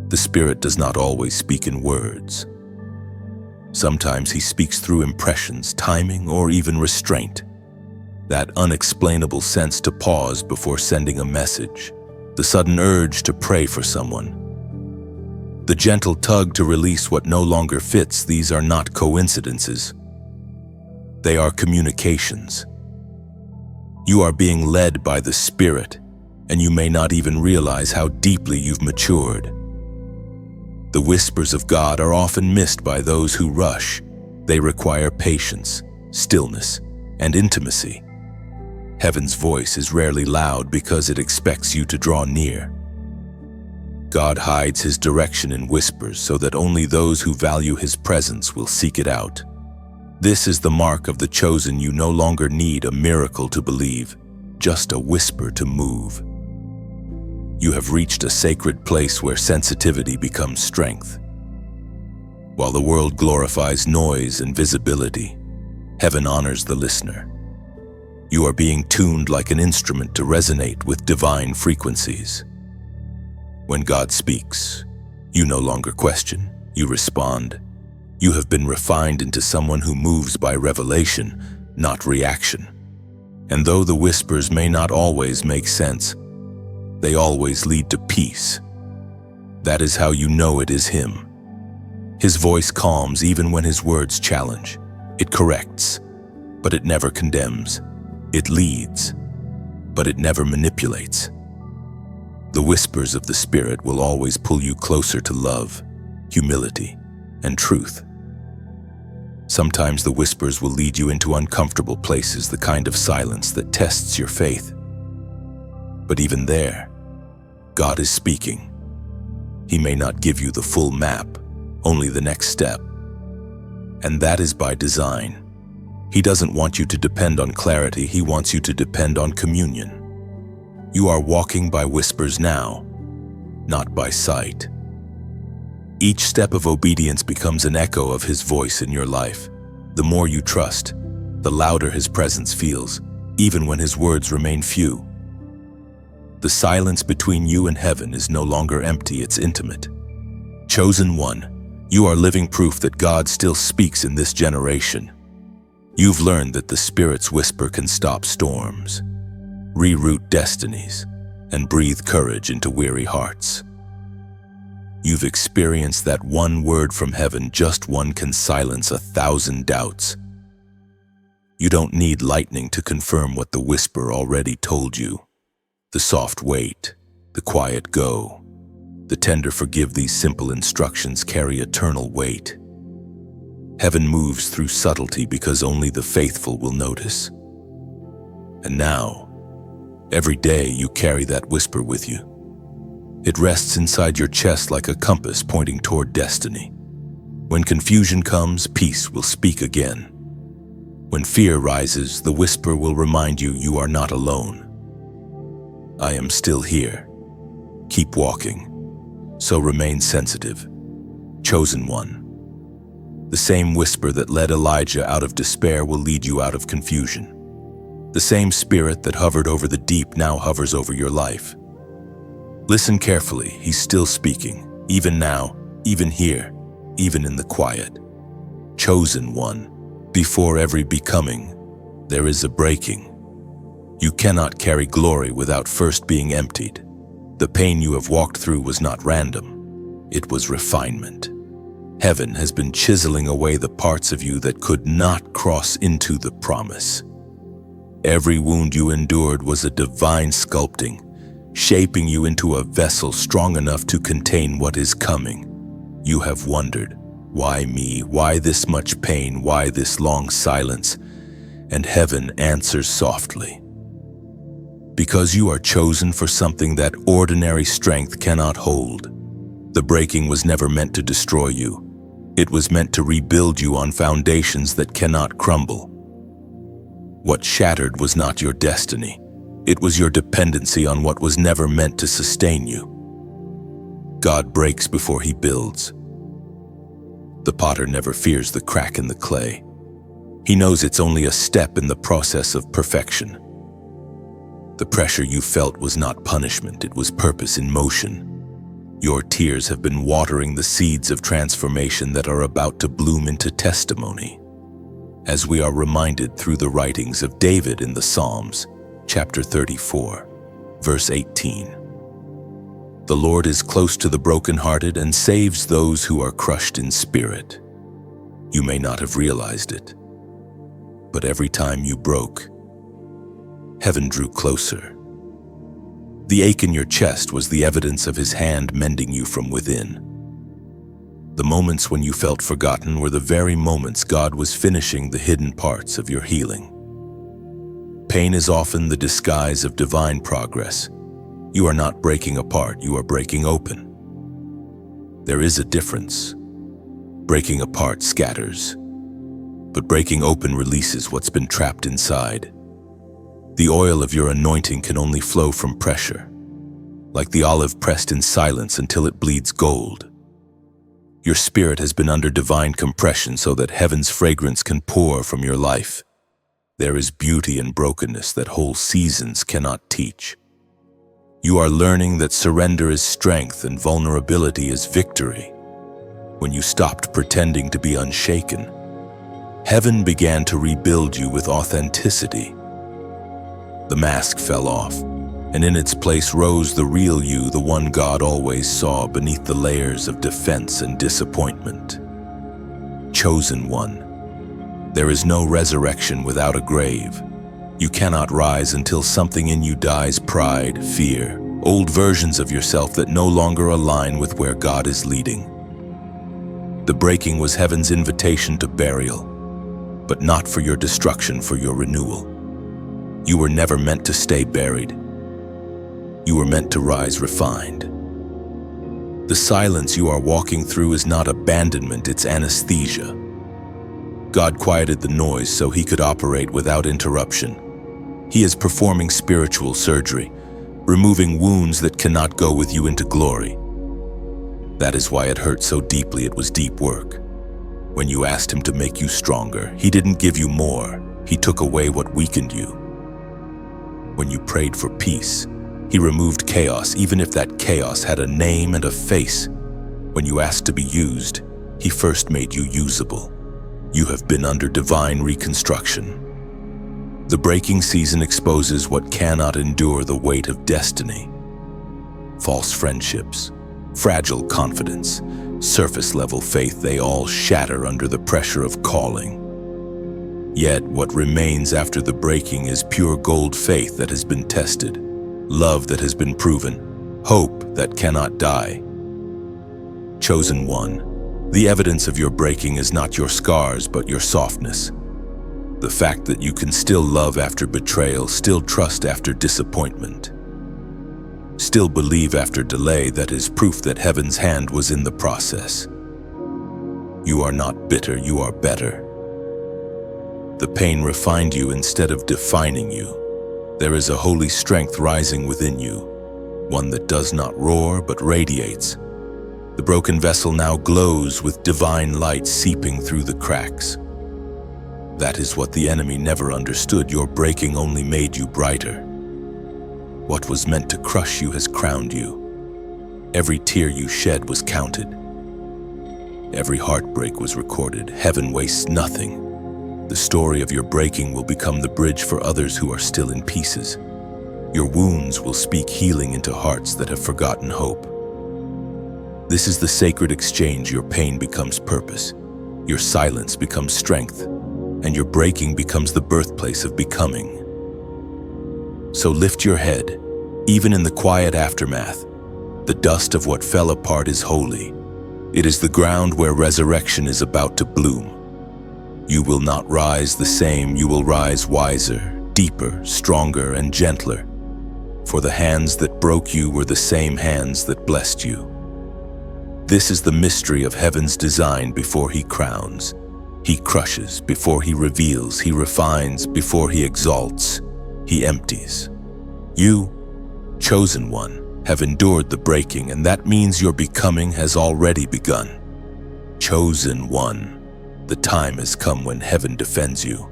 The Spirit does not always speak in words. Sometimes He speaks through impressions, timing, or even restraint. That unexplainable sense to pause before sending a message, the sudden urge to pray for someone, the gentle tug to release what no longer fits. These are not coincidences. They are communications. You are being led by the Spirit, and you may not even realize how deeply you've matured. The whispers of God are often missed by those who rush. They require patience, stillness, and intimacy. Heaven's voice is rarely loud because it expects you to draw near. God hides His direction in whispers so that only those who value His presence will seek it out. This is the mark of the chosen. You no longer need a miracle to believe, just a whisper to move. You have reached a sacred place where sensitivity becomes strength. While the world glorifies noise and visibility, heaven honors the listener. You are being tuned like an instrument to resonate with divine frequencies. When God speaks, you no longer question, you respond. You have been refined into someone who moves by revelation, not reaction. And though the whispers may not always make sense, they always lead to peace. That is how you know it is Him. His voice calms even when His words challenge. It corrects, but it never condemns. It leads, but it never manipulates. The whispers of the Spirit will always pull you closer to love, humility, and truth. Sometimes the whispers will lead you into uncomfortable places, the kind of silence that tests your faith. But even there, God is speaking. He may not give you the full map, only the next step. And that is by design. He doesn't want you to depend on clarity, He wants you to depend on communion. You are walking by whispers now, not by sight. Each step of obedience becomes an echo of His voice in your life. The more you trust, the louder His presence feels, even when His words remain few. The silence between you and heaven is no longer empty, it's intimate. Chosen one, you are living proof that God still speaks in this generation. You've learned that the Spirit's whisper can stop storms, reroute destinies, and breathe courage into weary hearts. You've experienced that one word from heaven, just one can silence 1,000 doubts. You don't need lightning to confirm what the whisper already told you. The soft wait, the quiet go, the tender forgive, these simple instructions carry eternal weight. Heaven moves through subtlety because only the faithful will notice. And now, every day you carry that whisper with you. It rests inside your chest like a compass pointing toward destiny. When confusion comes, peace will speak again. When fear rises, the whisper will remind you you are not alone. I am still here. Keep walking. So remain sensitive. Chosen one. The same whisper that led Elijah out of despair will lead you out of confusion. The same spirit that hovered over the deep now hovers over your life. Listen carefully, he's still speaking, even now, even here, even in the quiet. Chosen one. Before every becoming, there is a breaking. You cannot carry glory without first being emptied. The pain you have walked through was not random. It was refinement. Heaven has been chiseling away the parts of you that could not cross into the promise. Every wound you endured was a divine sculpting, shaping you into a vessel strong enough to contain what is coming. You have wondered, why me? Why this much pain? Why this long silence? And heaven answers softly. Because you are chosen for something that ordinary strength cannot hold. The breaking was never meant to destroy you. It was meant to rebuild you on foundations that cannot crumble. What shattered was not your destiny. It was your dependency on what was never meant to sustain you. God breaks before he builds. The potter never fears the crack in the clay. He knows it's only a step in the process of perfection. The pressure you felt was not punishment, it was purpose in motion. Your tears have been watering the seeds of transformation that are about to bloom into testimony. As we are reminded through the writings of David in the Psalms, chapter 34, verse 18. The Lord is close to the brokenhearted and saves those who are crushed in spirit. You may not have realized it, but every time you broke, heaven drew closer. The ache in your chest was the evidence of his hand mending you from within. The moments when you felt forgotten were the very moments God was finishing the hidden parts of your healing. Pain is often the disguise of divine progress. You are not breaking apart, you are breaking open. There is a difference. Breaking apart scatters, but breaking open releases what's been trapped inside. The oil of your anointing can only flow from pressure, like the olive pressed in silence until it bleeds gold. Your spirit has been under divine compression so that heaven's fragrance can pour from your life. There is beauty in brokenness that whole seasons cannot teach. You are learning that surrender is strength and vulnerability is victory. When you stopped pretending to be unshaken, heaven began to rebuild you with authenticity. The mask fell off, and in its place rose the real you, the one God always saw beneath the layers of defense and disappointment. Chosen one. There is no resurrection without a grave. You cannot rise until something in you dies: pride, fear, old versions of yourself that no longer align with where God is leading. The breaking was heaven's invitation to burial, but not for your destruction, for your renewal. You were never meant to stay buried. You were meant to rise refined. The silence you are walking through is not abandonment, it's anesthesia. God quieted the noise so he could operate without interruption. He is performing spiritual surgery, removing wounds that cannot go with you into glory. That is why it hurt so deeply. It was deep work. When you asked him to make you stronger, he didn't give you more. He took away what weakened you. When you prayed for peace, he removed chaos, even if that chaos had a name and a face. When you asked to be used, he first made you usable. You have been under divine reconstruction. The breaking season exposes what cannot endure the weight of destiny. False friendships, fragile confidence, surface-level faith, they all shatter under the pressure of calling. Yet what remains after the breaking is pure gold faith that has been tested, love that has been proven, hope that cannot die. Chosen one, the evidence of your breaking is not your scars but your softness. The fact that you can still love after betrayal, still trust after disappointment. still believe after delay that is proof that heaven's hand was in the process. You are not bitter, you are better. The pain refined you instead of defining you. There is a holy strength rising within you, one that does not roar but radiates. The broken vessel now glows with divine light seeping through the cracks. That is what the enemy never understood. Your breaking only made you brighter. What was meant to crush you has crowned you. Every tear you shed was counted. Every heartbreak was recorded. Heaven wastes nothing. The story of your breaking will become the bridge for others who are still in pieces. Your wounds will speak healing into hearts that have forgotten hope. This is the sacred exchange. Your pain becomes purpose. Your silence becomes strength. And your breaking becomes the birthplace of becoming. So lift your head, even in the quiet aftermath. The dust of what fell apart is holy. It is the ground where resurrection is about to bloom. You will not rise the same, you will rise wiser, deeper, stronger, and gentler. For the hands that broke you were the same hands that blessed you. This is the mystery of heaven's design before he crowns. He crushes before he reveals, he refines before he exalts, he empties. You, chosen one, have endured the breaking, and that means your becoming has already begun. Chosen one, the time has come when heaven defends you.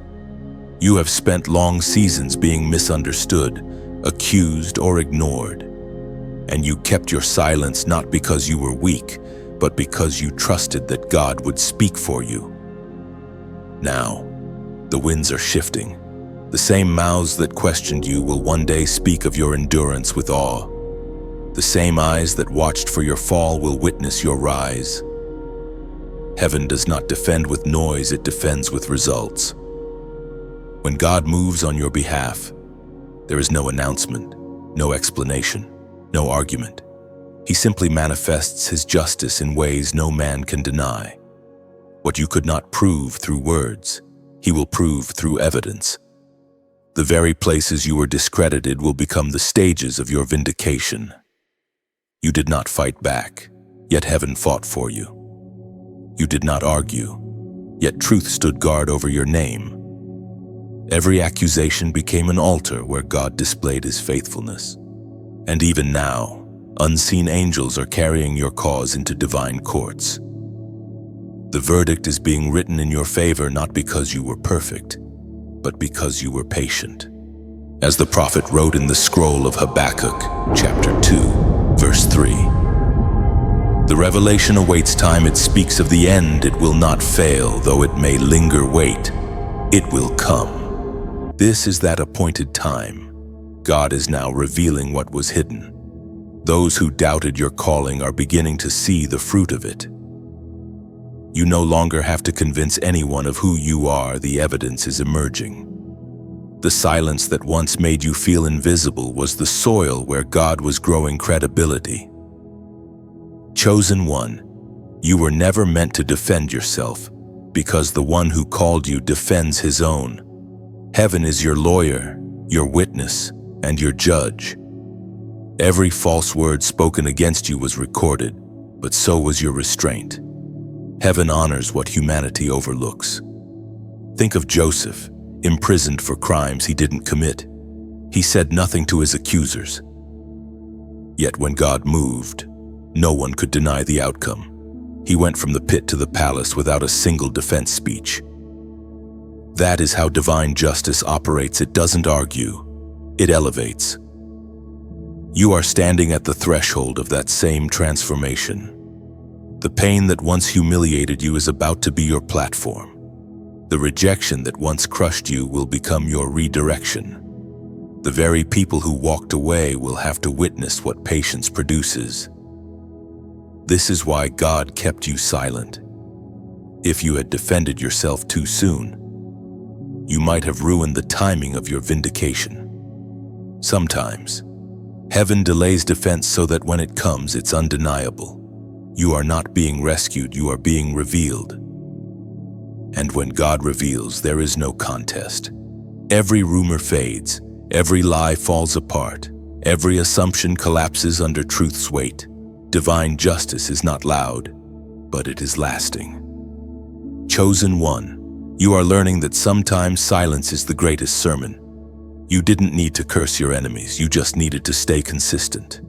You have spent long seasons being misunderstood, accused, or ignored. And you kept your silence not because you were weak, but because you trusted that God would speak for you. Now, the winds are shifting. The same mouths that questioned you will one day speak of your endurance with awe. The same eyes that watched for your fall will witness your rise. Heaven does not defend with noise, it defends with results. When God moves on your behalf, there is no announcement, no explanation, no argument. He simply manifests his justice in ways no man can deny. What you could not prove through words, he will prove through evidence. The very places you were discredited will become the stages of your vindication. You did not fight back, yet heaven fought for you. You did not argue, yet truth stood guard over your name. Every accusation became an altar where God displayed his faithfulness. And even now, unseen angels are carrying your cause into divine courts. The verdict is being written in your favor not because you were perfect, but because you were patient. As the prophet wrote in the scroll of Habakkuk, chapter 2, verse 3. The revelation awaits time, it speaks of the end, it will not fail, though it may linger, wait, it will come. This is that appointed time. God is now revealing what was hidden. Those who doubted your calling are beginning to see the fruit of it. You no longer have to convince anyone of who you are, the evidence is emerging. The silence that once made you feel invisible was the soil where God was growing credibility. Chosen one, you were never meant to defend yourself, because the one who called you defends his own. Heaven is your lawyer, your witness, and your judge. Every false word spoken against you was recorded, but so was your restraint. Heaven honors what humanity overlooks. Think of Joseph, imprisoned for crimes he didn't commit. He said nothing to his accusers. Yet when God moved, no one could deny the outcome. He went from the pit to the palace without a single defense speech. That is how divine justice operates. It doesn't argue, it elevates. You are standing at the threshold of that same transformation. The pain that once humiliated you is about to be your platform. The rejection that once crushed you will become your redirection. The very people who walked away will have to witness what patience produces. This is why God kept you silent. If you had defended yourself too soon, you might have ruined the timing of your vindication. Sometimes, heaven delays defense so that when it comes, it's undeniable. You are not being rescued, you are being revealed. And when God reveals, there is no contest. Every rumor fades, every lie falls apart, Every assumption collapses under truth's weight. Divine justice is not loud, but it is lasting. Chosen one, you are learning that sometimes silence is the greatest sermon. You didn't need to curse your enemies, you just needed to stay consistent.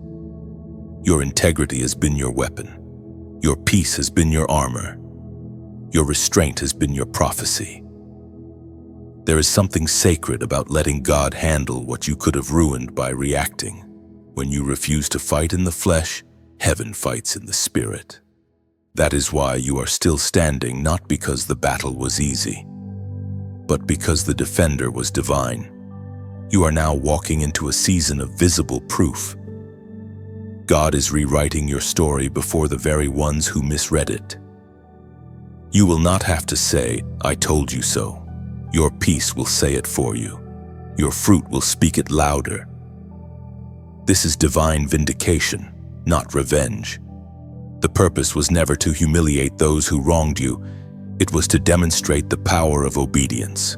Your integrity has been your weapon. Your peace has been your armor. Your restraint has been your prophecy. There is something sacred about letting God handle what you could have ruined by reacting. When you refuse to fight in the flesh, heaven fights in the spirit. That is why you are still standing, not because the battle was easy, but because the defender was divine. You are now walking into a season of visible proof. God is rewriting your story before the very ones who misread it. You will not have to say, "I told you so." Your peace will say it for you. Your fruit will speak it louder. This is divine vindication, not revenge. The purpose was never to humiliate those who wronged you. It was to demonstrate the power of obedience.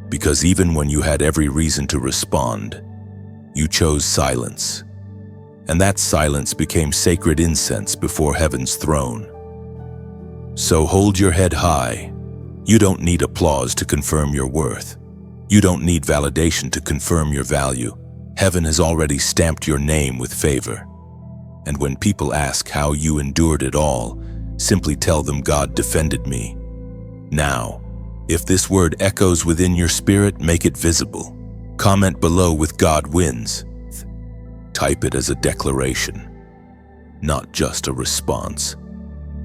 Because even when you had every reason to respond, you chose silence. And that silence became sacred incense before heaven's throne. So hold your head high. You don't need applause to confirm your worth. You don't need validation to confirm your value. Heaven has already stamped your name with favor. And when people ask how you endured it all, simply tell them God defended me. Now, if this word echoes within your spirit, make it visible. Comment below with "God wins." Type it as a declaration, not just a response.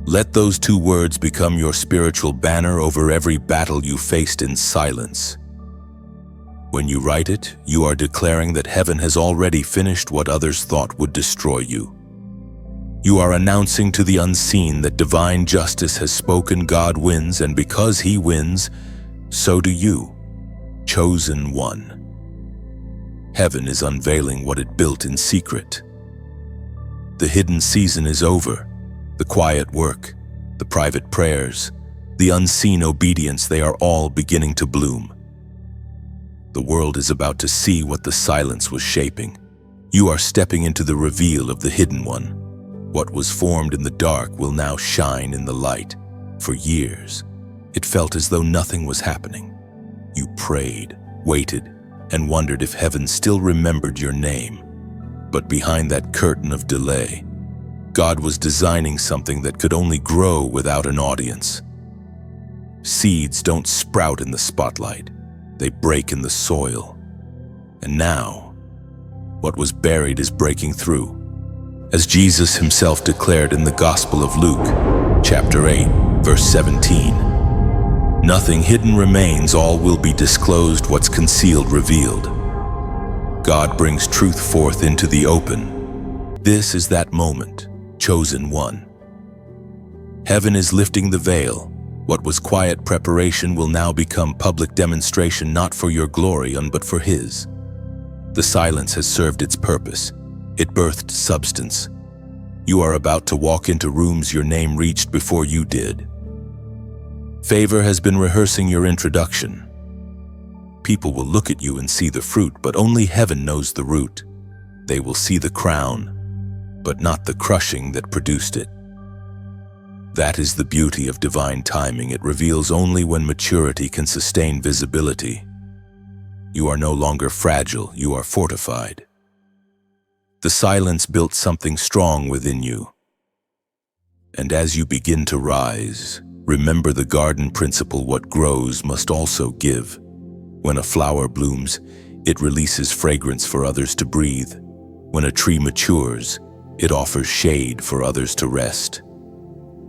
Let those two words become your spiritual banner over every battle you faced in silence. When you write it, you are declaring that heaven has already finished what others thought would destroy you. You are announcing to the unseen that divine justice has spoken. God wins, and because He wins, so do you, chosen one. Heaven is unveiling what it built in secret. The hidden season is over. The quiet work, the private prayers, the unseen obedience, they are all beginning to bloom. The world is about to see what the silence was shaping. You are stepping into the reveal of the hidden one. What was formed in the dark will now shine in the light. For years, it felt as though nothing was happening. You prayed, waited, and wondered if heaven still remembered your name. But behind that curtain of delay, God was designing something that could only grow without an audience. Seeds don't sprout in the spotlight. They break in the soil. And now, what was buried is breaking through. As Jesus Himself declared in the Gospel of Luke, chapter 8, verse 17, "Nothing hidden remains, all will be disclosed, what's concealed revealed." God brings truth forth into the open. This is that moment, chosen one. Heaven is lifting the veil. What was quiet preparation will now become public demonstration, not for your glory, but for His. The silence has served its purpose. It birthed substance. You are about to walk into rooms your name reached before you did. Favor has been rehearsing your introduction. People will look at you and see the fruit, but only heaven knows the root. They will see the crown, but not the crushing that produced it. That is the beauty of divine timing. It reveals only when maturity can sustain visibility. You are no longer fragile, you are fortified. The silence built something strong within you. And as you begin to rise, remember the garden principle: what grows must also give. When a flower blooms, it releases fragrance for others to breathe. When a tree matures, it offers shade for others to rest.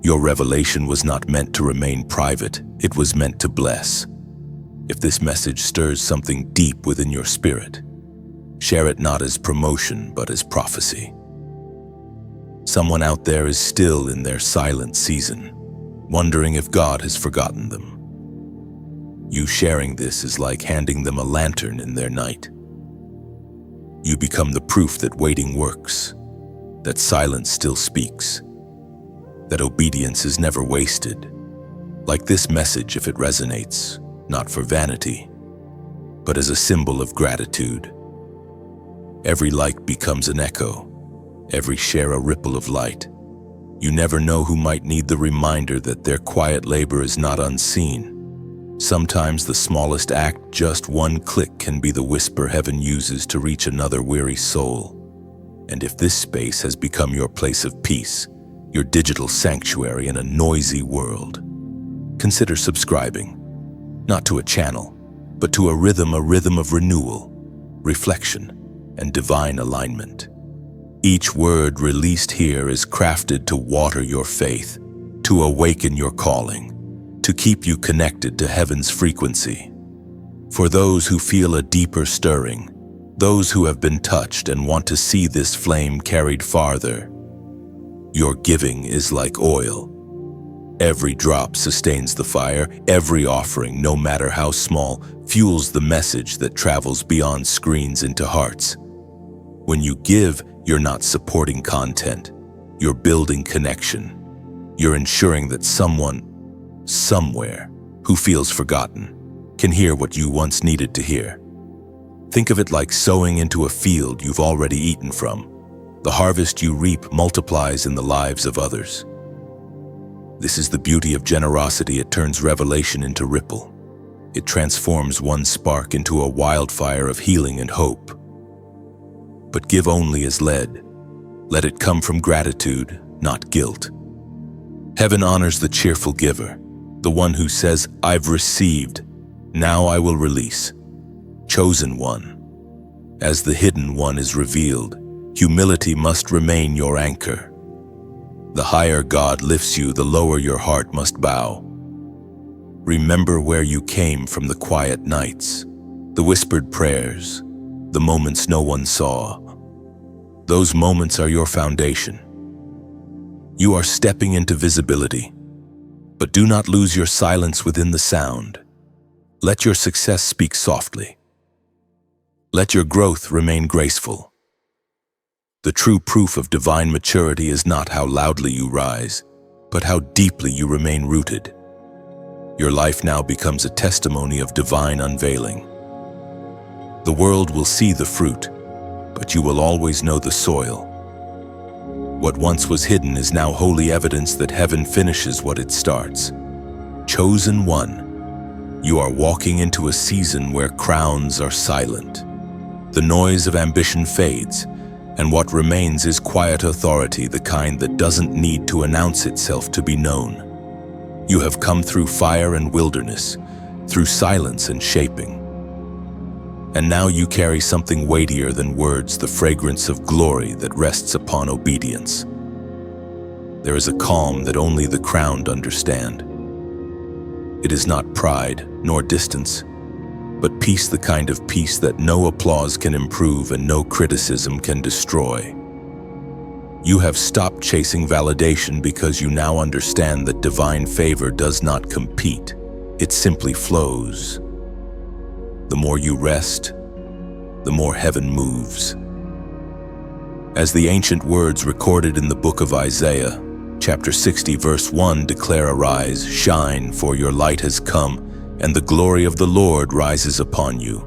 Your revelation was not meant to remain private, it was meant to bless. If this message stirs something deep within your spirit, share it not as promotion, but as prophecy. Someone out there is still in their silent season, wondering if God has forgotten them. You sharing this is like handing them a lantern in their night. You become the proof that waiting works, that silence still speaks, that obedience is never wasted. Like this message, if it resonates, not for vanity, but as a symbol of gratitude. Every like becomes an echo, every share a ripple of light. You never know who might need the reminder that their quiet labor is not unseen. Sometimes the smallest act, just one click, can be the whisper heaven uses to reach another weary soul. And if this space has become your place of peace, your digital sanctuary in a noisy world, consider subscribing, not to a channel, but to a rhythm of renewal, reflection, and divine alignment. Each word released here is crafted to water your faith, to awaken your calling, to keep you connected to heaven's frequency. For those who feel a deeper stirring, those who have been touched and want to see this flame carried farther, your giving is like oil. Every drop sustains the fire, every offering, no matter how small, fuels the message that travels beyond screens into hearts. When you give, you're not supporting content, you're building connection. You're ensuring that someone, somewhere, who feels forgotten, can hear what you once needed to hear. Think of it like sowing into a field you've already eaten from. The harvest you reap multiplies in the lives of others. This is the beauty of generosity. It turns revelation into ripple. It transforms one spark into a wildfire of healing and hope. But give only as led. Let it come from gratitude, not guilt. Heaven honors the cheerful giver, the one who says, "I've received, now I will release." Chosen one. As the hidden one is revealed, humility must remain your anchor. The higher God lifts you, the lower your heart must bow. Remember where you came from, the quiet nights, the whispered prayers, the moments no one saw. Those moments are your foundation. You are stepping into visibility, but do not lose your silence within the sound. Let your success speak softly. Let your growth remain graceful. The true proof of divine maturity is not how loudly you rise, but how deeply you remain rooted. Your life now becomes a testimony of divine unveiling. The world will see the fruit, but you will always know the soil. What once was hidden is now holy evidence that heaven finishes what it starts. Chosen one, you are walking into a season where crowns are silent. The noise of ambition fades, and what remains is quiet authority, the kind that doesn't need to announce itself to be known. You have come through fire and wilderness, through silence and shaping. And now you carry something weightier than words, the fragrance of glory that rests upon obedience. There is a calm that only the crowned understand. It is not pride nor distance, but peace, the kind of peace that no applause can improve and no criticism can destroy. You have stopped chasing validation because you now understand that divine favor does not compete, it simply flows. The more you rest, the more heaven moves. As the ancient words recorded in the book of Isaiah, chapter 60, verse 1 declare, "Arise, shine, for your light has come, and the glory of the Lord rises upon you."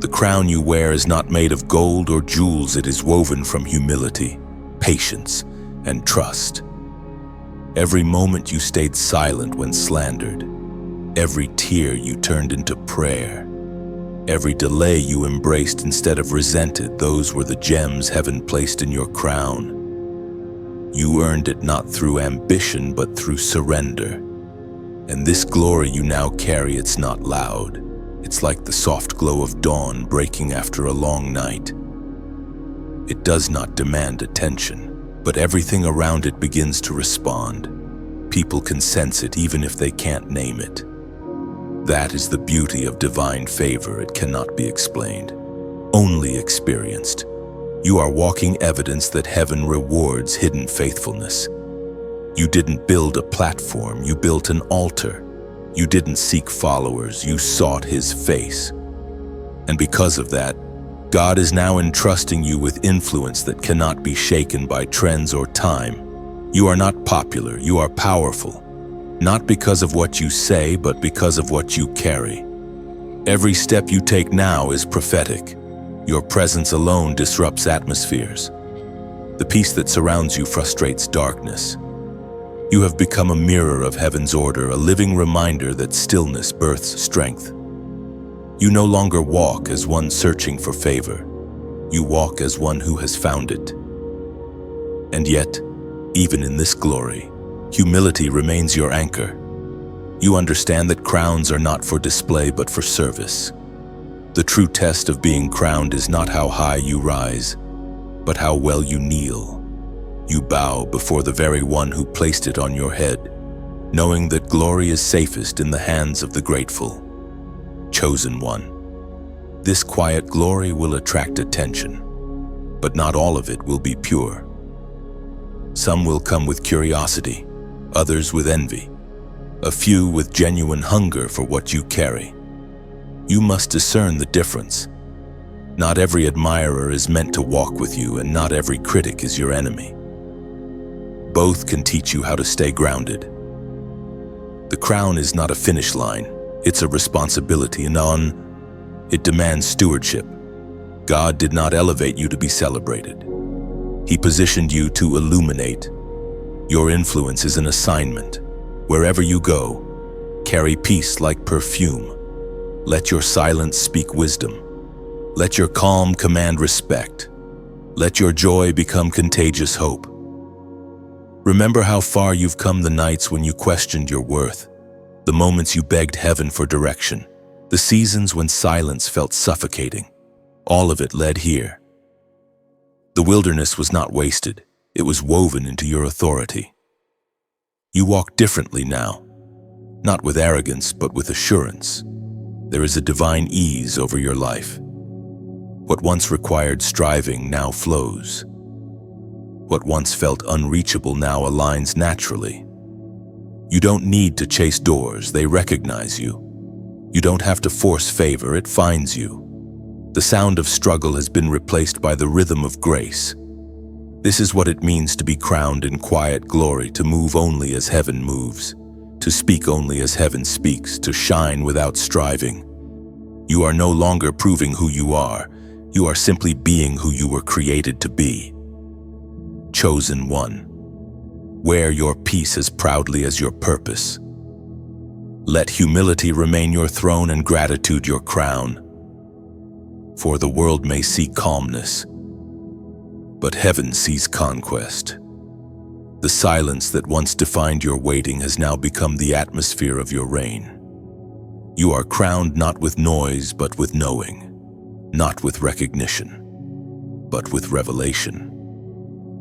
The crown you wear is not made of gold or jewels, it is woven from humility, patience, and trust. Every moment you stayed silent when slandered, every tear you turned into prayer, every delay you embraced instead of resented, those were the gems heaven placed in your crown. You earned it not through ambition, but through surrender. And this glory you now carry, it's not loud. It's like the soft glow of dawn breaking after a long night. It does not demand attention, but everything around it begins to respond. People can sense it even if they can't name it. That is the beauty of divine favor. It cannot be explained, only experienced. You are walking evidence that heaven rewards hidden faithfulness. You didn't build a platform, you built an altar. You didn't seek followers, you sought His face. And because of that, God is now entrusting you with influence that cannot be shaken by trends or time. You are not popular, you are powerful. Not because of what you say, but because of what you carry. Every step you take now is prophetic. Your presence alone disrupts atmospheres. The peace that surrounds you frustrates darkness. You have become a mirror of heaven's order, a living reminder that stillness births strength. You no longer walk as one searching for favor. You walk as one who has found it. And yet, even in this glory, humility remains your anchor. You understand that crowns are not for display but for service. The true test of being crowned is not how high you rise, but how well you kneel. You bow before the very one who placed it on your head, knowing that glory is safest in the hands of the grateful. Chosen one. This quiet glory will attract attention, but not all of it will be pure. Some will come with curiosity, others with envy, a few with genuine hunger for what you carry. You must discern the difference. Not every admirer is meant to walk with you, and not every critic is your enemy. Both can teach you how to stay grounded. The crown is not a finish line, it's a responsibility, and it demands stewardship. God did not elevate you to be celebrated. He positioned you to illuminate. Your influence is an assignment. Wherever you go, carry peace like perfume. Let your silence speak wisdom. Let your calm command respect. Let your joy become contagious hope. Remember how far you've come, the nights when you questioned your worth, the moments you begged heaven for direction, the seasons when silence felt suffocating. All of it led here. The wilderness was not wasted. It was woven into your authority. You walk differently now, not with arrogance, but with assurance. There is a divine ease over your life. What once required striving now flows. What once felt unreachable now aligns naturally. You don't need to chase doors, they recognize you. You don't have to force favor, it finds you. The sound of struggle has been replaced by the rhythm of grace. This is what it means to be crowned in quiet glory, to move only as heaven moves, to speak only as heaven speaks, to shine without striving. You are no longer proving who you are simply being who you were created to be. Chosen one. Wear your peace as proudly as your purpose. Let humility remain your throne and gratitude your crown. For the world may see calmness, but heaven sees conquest. The silence that once defined your waiting has now become the atmosphere of your reign. You are crowned not with noise, but with knowing, not with recognition, but with revelation.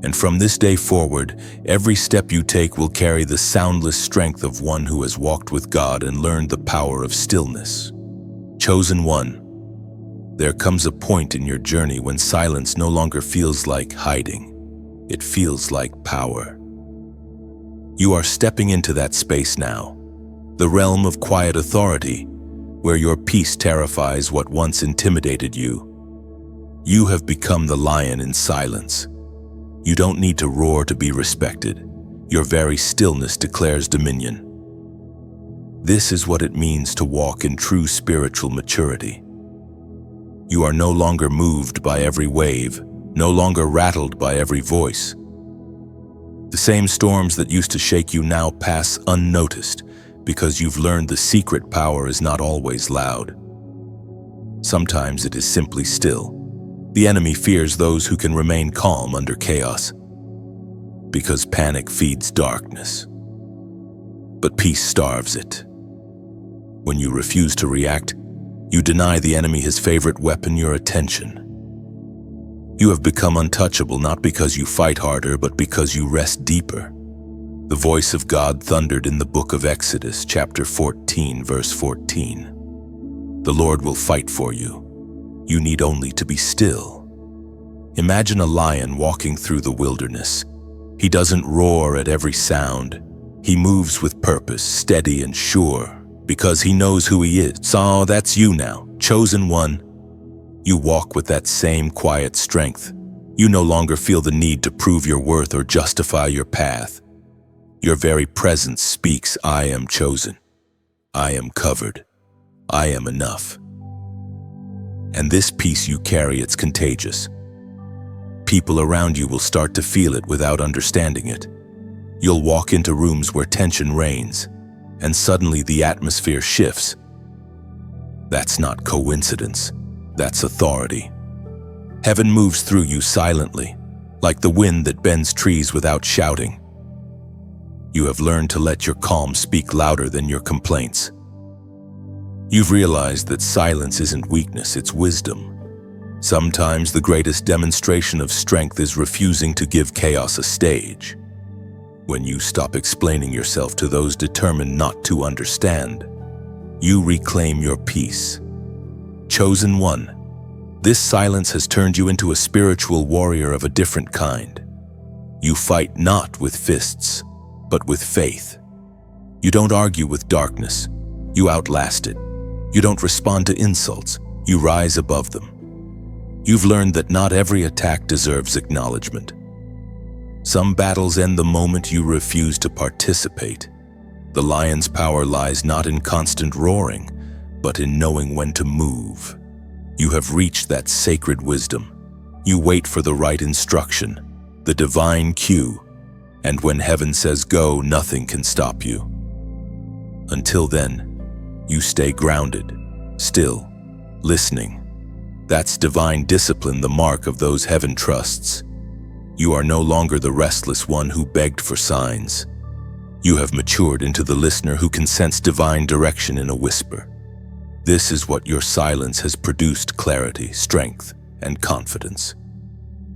And from this day forward, every step you take will carry the soundless strength of one who has walked with God and learned the power of stillness. Chosen one. There comes a point in your journey when silence no longer feels like hiding. It feels like power. You are stepping into that space now, the realm of quiet authority, where your peace terrifies what once intimidated you. You have become the lion in silence. You don't need to roar to be respected. Your very stillness declares dominion. This is what it means to walk in true spiritual maturity. You are no longer moved by every wave, no longer rattled by every voice. The same storms that used to shake you now pass unnoticed because you've learned the secret power is not always loud. Sometimes it is simply still. The enemy fears those who can remain calm under chaos, because panic feeds darkness, but peace starves it. When you refuse to react, you deny the enemy his favorite weapon, your attention. You have become untouchable not because you fight harder, but because you rest deeper. The voice of God thundered in the book of Exodus, chapter 14, verse 14. The Lord will fight for you. You need only to be still. Imagine a lion walking through the wilderness. He doesn't roar at every sound. He moves with purpose, steady and sure, because he knows who he is. So that's you now, chosen one. You walk with that same quiet strength. You no longer feel the need to prove your worth or justify your path. Your very presence speaks, I am chosen. I am covered. I am enough. And this peace you carry, it's contagious. People around you will start to feel it without understanding it. You'll walk into rooms where tension reigns, and suddenly the atmosphere shifts. That's not coincidence. That's authority. Heaven moves through you silently, like the wind that bends trees without shouting. You have learned to let your calm speak louder than your complaints. You've realized that silence isn't weakness, it's wisdom. Sometimes the greatest demonstration of strength is refusing to give chaos a stage. When you stop explaining yourself to those determined not to understand, you reclaim your peace. Chosen one, this silence has turned you into a spiritual warrior of a different kind. You fight not with fists, but with faith. You don't argue with darkness, you outlast it. You don't respond to insults, you rise above them. You've learned that not every attack deserves acknowledgement. Some battles end the moment you refuse to participate. The lion's power lies not in constant roaring, but in knowing when to move. You have reached that sacred wisdom. You wait for the right instruction, the divine cue, and when heaven says go, nothing can stop you. Until then, you stay grounded, still, listening. That's divine discipline, the mark of those heaven trusts. You are no longer the restless one who begged for signs. You have matured into the listener who can sense divine direction in a whisper. This is what your silence has produced: clarity, strength, and confidence.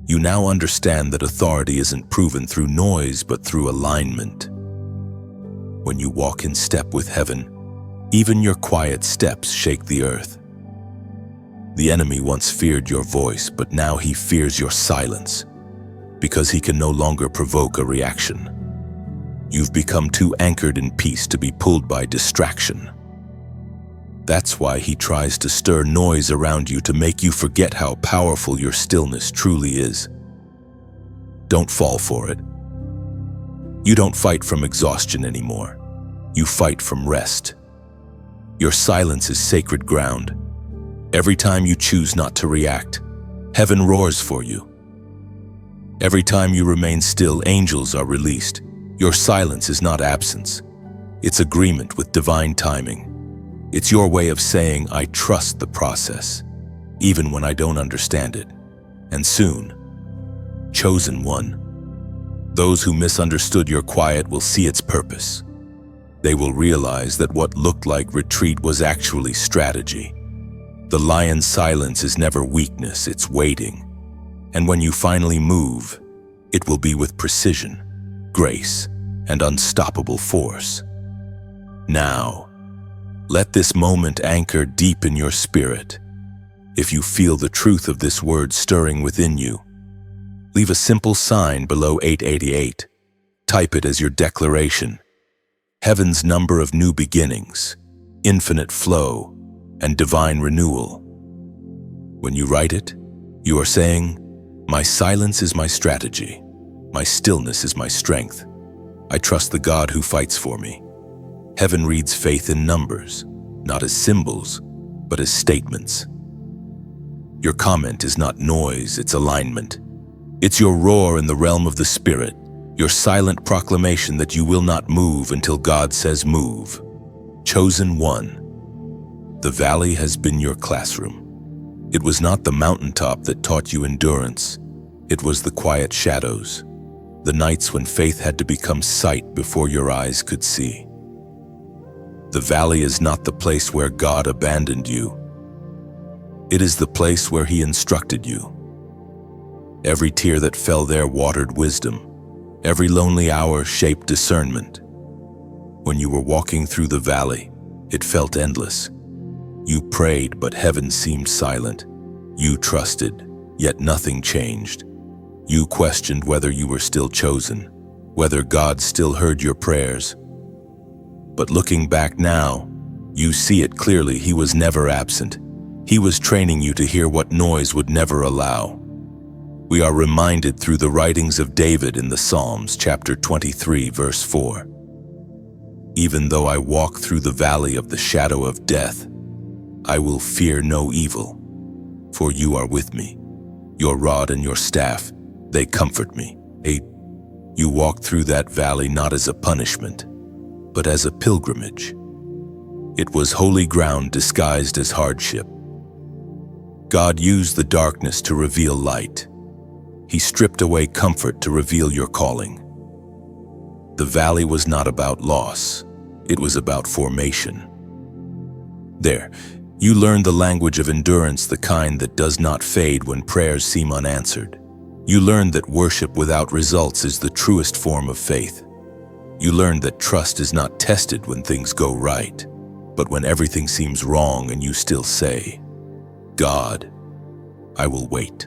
You now understand that authority isn't proven through noise, but through alignment. When you walk in step with heaven, even your quiet steps shake the earth. The enemy once feared your voice, but now he fears your silence, because he can no longer provoke a reaction. You've become too anchored in peace to be pulled by distraction. That's why he tries to stir noise around you to make you forget how powerful your stillness truly is. Don't fall for it. You don't fight from exhaustion anymore. You fight from rest. Your silence is sacred ground. Every time you choose not to react, heaven roars for you. Every time you remain still, angels are released. Your silence is not absence. It's agreement with divine timing. It's your way of saying, I trust the process, even when I don't understand it. And soon, chosen one, those who misunderstood your quiet will see its purpose. They will realize that what looked like retreat was actually strategy. The lion's silence is never weakness, it's waiting. And when you finally move, it will be with precision, grace, and unstoppable force. Now, let this moment anchor deep in your spirit. If you feel the truth of this word stirring within you, leave a simple sign below 888. Type it as your declaration. Heaven's number of new beginnings, infinite flow, and divine renewal. When you write it, you are saying, my silence is my strategy. My stillness is my strength. I trust the God who fights for me. Heaven reads faith in numbers, not as symbols, but as statements. Your comment is not noise, it's alignment. It's your roar in the realm of the Spirit, your silent proclamation that you will not move until God says move. Chosen one. The valley has been your classroom. It was not the mountaintop that taught you endurance. It was the quiet shadows, the nights when faith had to become sight before your eyes could see. The valley is not the place where God abandoned you. It is the place where He instructed you. Every tear that fell there watered wisdom. Every lonely hour shaped discernment. When you were walking through the valley, it felt endless. You prayed, but heaven seemed silent. You trusted, yet nothing changed. You questioned whether you were still chosen, whether God still heard your prayers. But looking back now, you see it clearly. He was never absent. He was training you to hear what noise would never allow. We are reminded through the writings of David in the Psalms, chapter 23, verse 4. Even though I walk through the valley of the shadow of death, I will fear no evil, For you are with me. Your rod and your staff, they comfort me. 8. You walked through that valley not as a punishment, but as a pilgrimage. It was holy ground disguised as hardship. God used the darkness to reveal light. He stripped away comfort to reveal your calling. The valley was not about loss, it was about formation. There, you learned the language of endurance, the kind that does not fade when prayers seem unanswered. You learned that worship without results is the truest form of faith. You learned that trust is not tested when things go right, but when everything seems wrong and you still say, God, I will wait.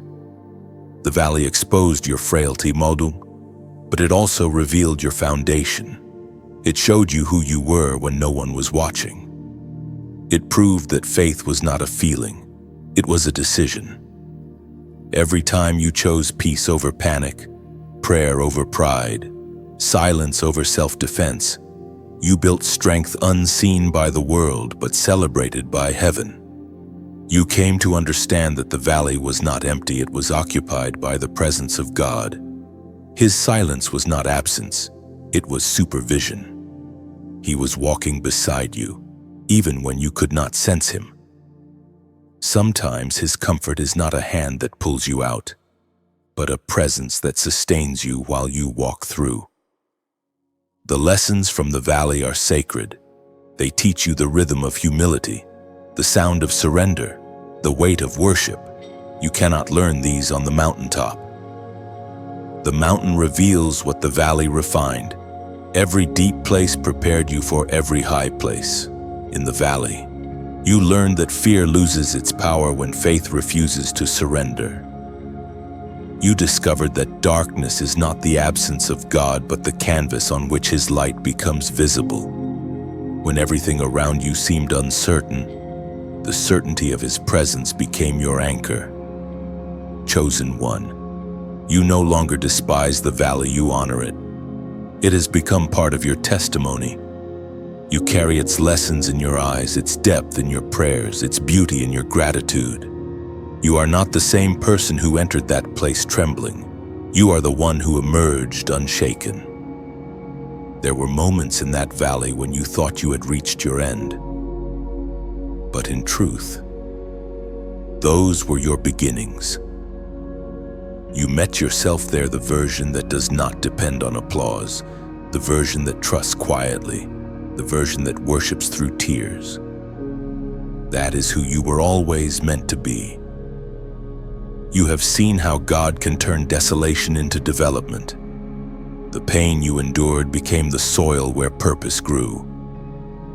The valley exposed your frailty, Modum, but it also revealed your foundation. It showed you who you were when no one was watching. It proved that faith was not a feeling, it was a decision. Every time you chose peace over panic, prayer over pride, silence over self-defense, you built strength unseen by the world but celebrated by heaven. You came to understand that the valley was not empty, it was occupied by the presence of God. His silence was not absence, it was supervision. He was walking beside you, even when you could not sense him. Sometimes his comfort is not a hand that pulls you out, but a presence that sustains you while you walk through. The lessons from the valley are sacred. They teach you the rhythm of humility, the sound of surrender, the weight of worship. You cannot learn these on the mountaintop. The mountain reveals what the valley refined. Every deep place prepared you for every high place. In the valley, you learned that fear loses its power when faith refuses to surrender. You discovered that darkness is not the absence of God, but the canvas on which his light becomes visible. When everything around you seemed uncertain, the certainty of his presence became your anchor. Chosen one, you no longer despise the valley, you honor it. It has become part of your testimony. You carry its lessons in your eyes, its depth in your prayers, its beauty in your gratitude. You are not the same person who entered that place trembling. You are the one who emerged unshaken. There were moments in that valley when you thought you had reached your end. But in truth, those were your beginnings. You met yourself there, the version that does not depend on applause, the version that trusts quietly, the version that worships through tears. That is who you were always meant to be. You have seen how God can turn desolation into development. The pain you endured became the soil where purpose grew.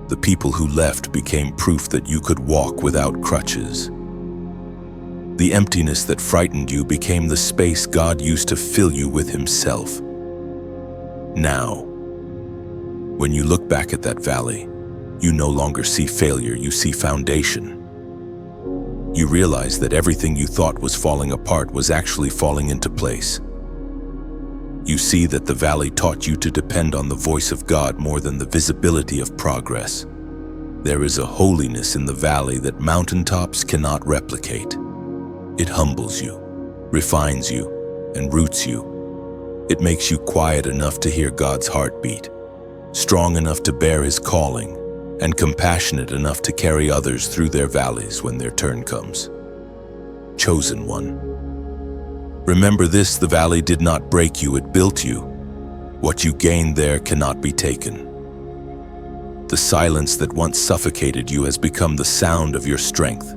The people who left became proof that you could walk without crutches. The emptiness that frightened you became the space God used to fill you with himself. Now, when you look back at that valley, you no longer see failure, you see foundation. You realize that everything you thought was falling apart was actually falling into place. You see that the valley taught you to depend on the voice of God more than the visibility of progress. There is a holiness in the valley that mountaintops cannot replicate. It humbles you, refines you, and roots you. It makes you quiet enough to hear God's heartbeat, strong enough to bear his calling, and compassionate enough to carry others through their valleys when their turn comes. Chosen one. Remember this, the valley did not break you, it built you. What you gained there cannot be taken. The silence that once suffocated you has become the sound of your strength.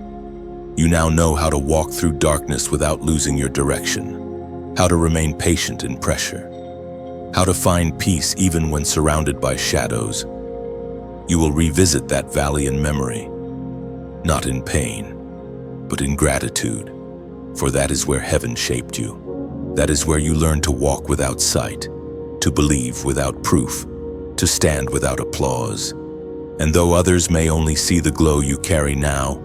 You now know how to walk through darkness without losing your direction, how to remain patient in pressure, how to find peace even when surrounded by shadows. You will revisit that valley in memory, not in pain, but in gratitude, for that is where heaven shaped you. That is where you learned to walk without sight, to believe without proof, to stand without applause. And though others may only see the glow you carry now,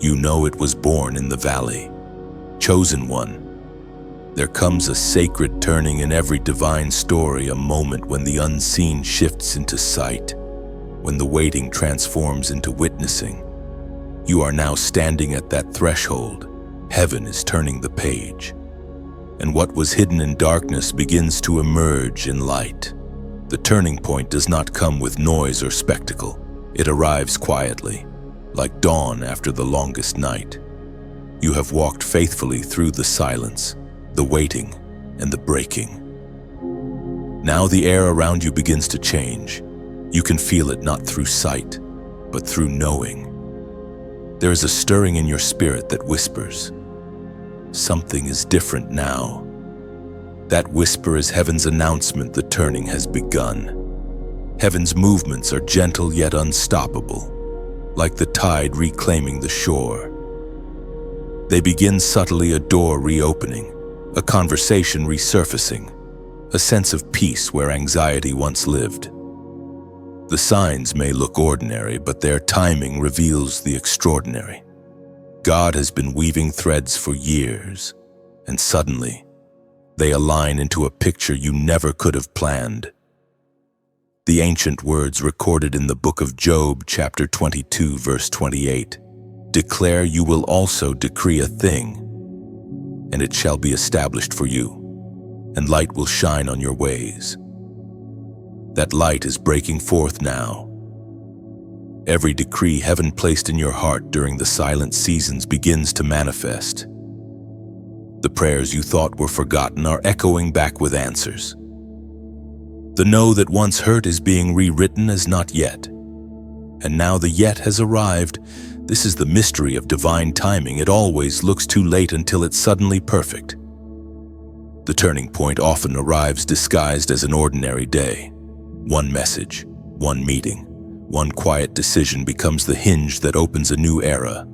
you know it was born in the valley. Chosen one. There comes a sacred turning in every divine story, a moment when the unseen shifts into sight, when the waiting transforms into witnessing. You are now standing at that threshold. Heaven is turning the page. And what was hidden in darkness begins to emerge in light. The turning point does not come with noise or spectacle. It arrives quietly, like dawn after the longest night. You have walked faithfully through the silence, the waiting, and the breaking. Now the air around you begins to change. You can feel it not through sight, but through knowing. There is a stirring in your spirit that whispers, "Something is different now." That whisper is heaven's announcement the turning has begun. Heaven's movements are gentle yet unstoppable, like the tide reclaiming the shore. They begin subtly, a door reopening, a conversation resurfacing, a sense of peace where anxiety once lived. The signs may look ordinary, but their timing reveals the extraordinary. God has been weaving threads for years, and suddenly, they align into a picture you never could have planned. The ancient words recorded in the book of Job, chapter 22, verse 28, declare, "You will also decree a thing, and it shall be established for you, and light will shine on your ways." That light is breaking forth now. Every decree heaven placed in your heart during the silent seasons begins to manifest. The prayers you thought were forgotten are echoing back with answers. The no that once hurt is being rewritten as not yet. And now the yet has arrived. This is the mystery of divine timing. It always looks too late until it's suddenly perfect. The turning point often arrives disguised as an ordinary day. One message, one meeting, one quiet decision becomes the hinge that opens a new era.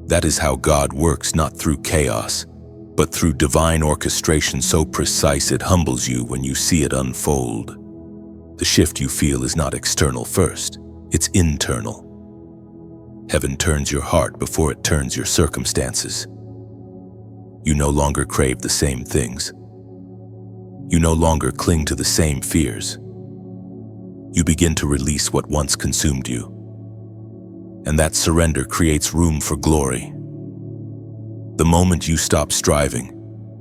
That is how God works, not through chaos, but through divine orchestration so precise it humbles you when you see it unfold. The shift you feel is not external first, it's internal. Heaven turns your heart before it turns your circumstances. You no longer crave the same things. You no longer cling to the same fears. You begin to release what once consumed you. And that surrender creates room for glory. The moment you stop striving,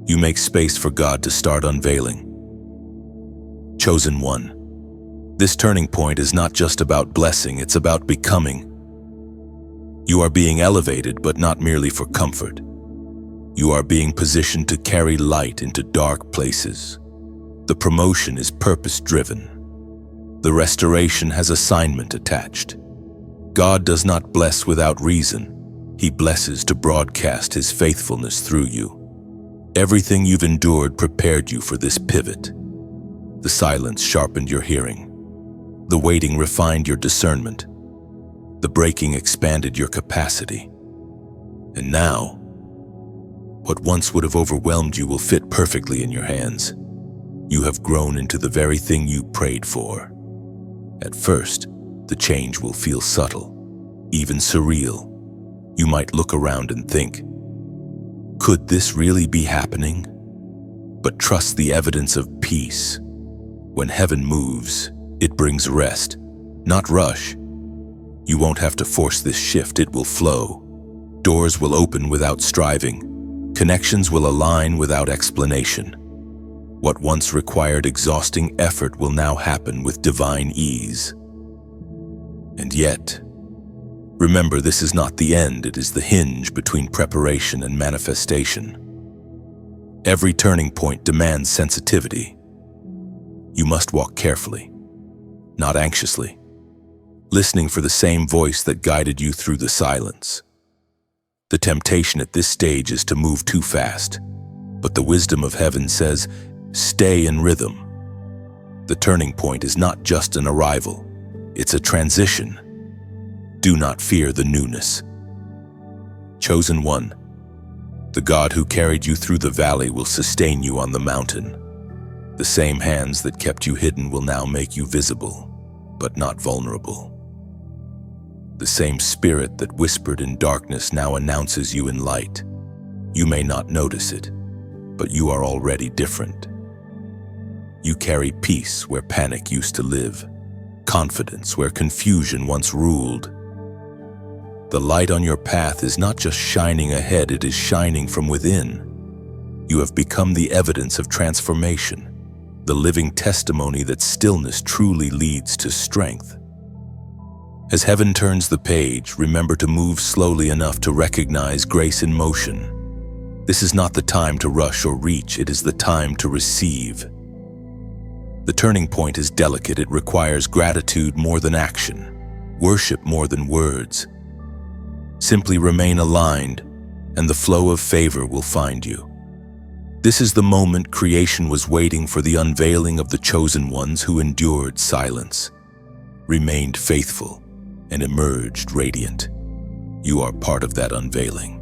you make space for God to start unveiling. Chosen one. This turning point is not just about blessing, it's about becoming. You are being elevated, but not merely for comfort. You are being positioned to carry light into dark places. The promotion is purpose-driven. The restoration has assignment attached. God does not bless without reason. He blesses to broadcast His faithfulness through you. Everything you've endured prepared you for this pivot. The silence sharpened your hearing. The waiting refined your discernment. The breaking expanded your capacity. And now, what once would have overwhelmed you will fit perfectly in your hands. You have grown into the very thing you prayed for. At first, the change will feel subtle, even surreal. You might look around and think, could this really be happening? But trust the evidence of peace. When heaven moves, it brings rest, not rush. You won't have to force this shift, it will flow. Doors will open without striving. Connections will align without explanation. What once required exhausting effort will now happen with divine ease. And yet, remember, this is not the end, it is the hinge between preparation and manifestation. Every turning point demands sensitivity. You must walk carefully, not anxiously, listening for the same voice that guided you through the silence. The temptation at this stage is to move too fast, but the wisdom of heaven says, stay in rhythm. The turning point is not just an arrival, it's a transition. Do not fear the newness. Chosen one, the God who carried you through the valley will sustain you on the mountain. The same hands that kept you hidden will now make you visible, but not vulnerable. The same spirit that whispered in darkness now announces you in light. You may not notice it, but you are already different. You carry peace where panic used to live, confidence where confusion once ruled. The light on your path is not just shining ahead, it is shining from within. You have become the evidence of transformation, the living testimony that stillness truly leads to strength. As heaven turns the page, remember to move slowly enough to recognize grace in motion. This is not the time to rush or reach, it is the time to receive. The turning point is delicate, it requires gratitude more than action, worship more than words. Simply remain aligned, and the flow of favor will find you. This is the moment creation was waiting for, the unveiling of the chosen ones who endured silence, remained faithful, and emerged radiant. You are part of that unveiling.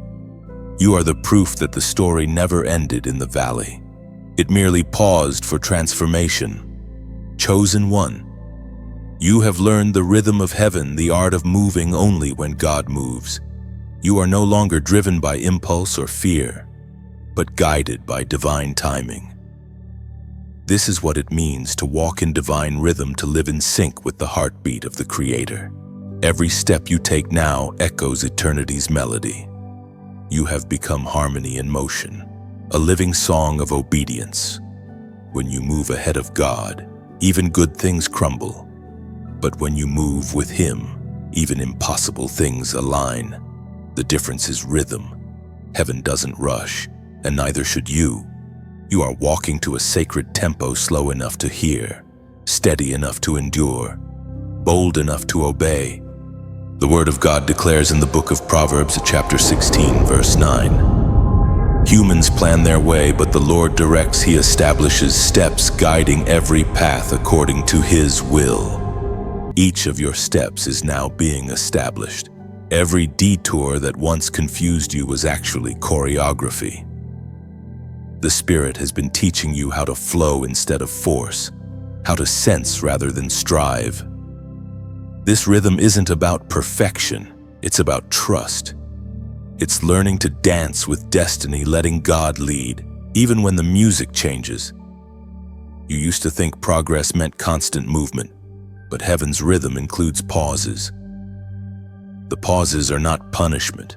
You are the proof that the story never ended in the valley. It merely paused for transformation. Chosen one, you have learned the rhythm of heaven, the art of moving only when God moves. You are no longer driven by impulse or fear, but guided by divine timing. This is what it means to walk in divine rhythm, to live in sync with the heartbeat of the Creator. Every step you take now echoes eternity's melody. You have become harmony in motion, a living song of obedience. When you move ahead of God, even good things crumble. But when you move with Him, even impossible things align. The difference is rhythm. Heaven doesn't rush, and neither should you. You are walking to a sacred tempo, slow enough to hear, steady enough to endure, bold enough to obey. The Word of God declares in the book of Proverbs, chapter 16, verse 9, "Humans plan their way, but the Lord directs, He establishes steps, guiding every path according to His will." Each of your steps is now being established. Every detour that once confused you was actually choreography. The Spirit has been teaching you how to flow instead of force, how to sense rather than strive. This rhythm isn't about perfection, it's about trust. It's learning to dance with destiny, letting God lead, even when the music changes. You used to think progress meant constant movement, but heaven's rhythm includes pauses. The pauses are not punishment.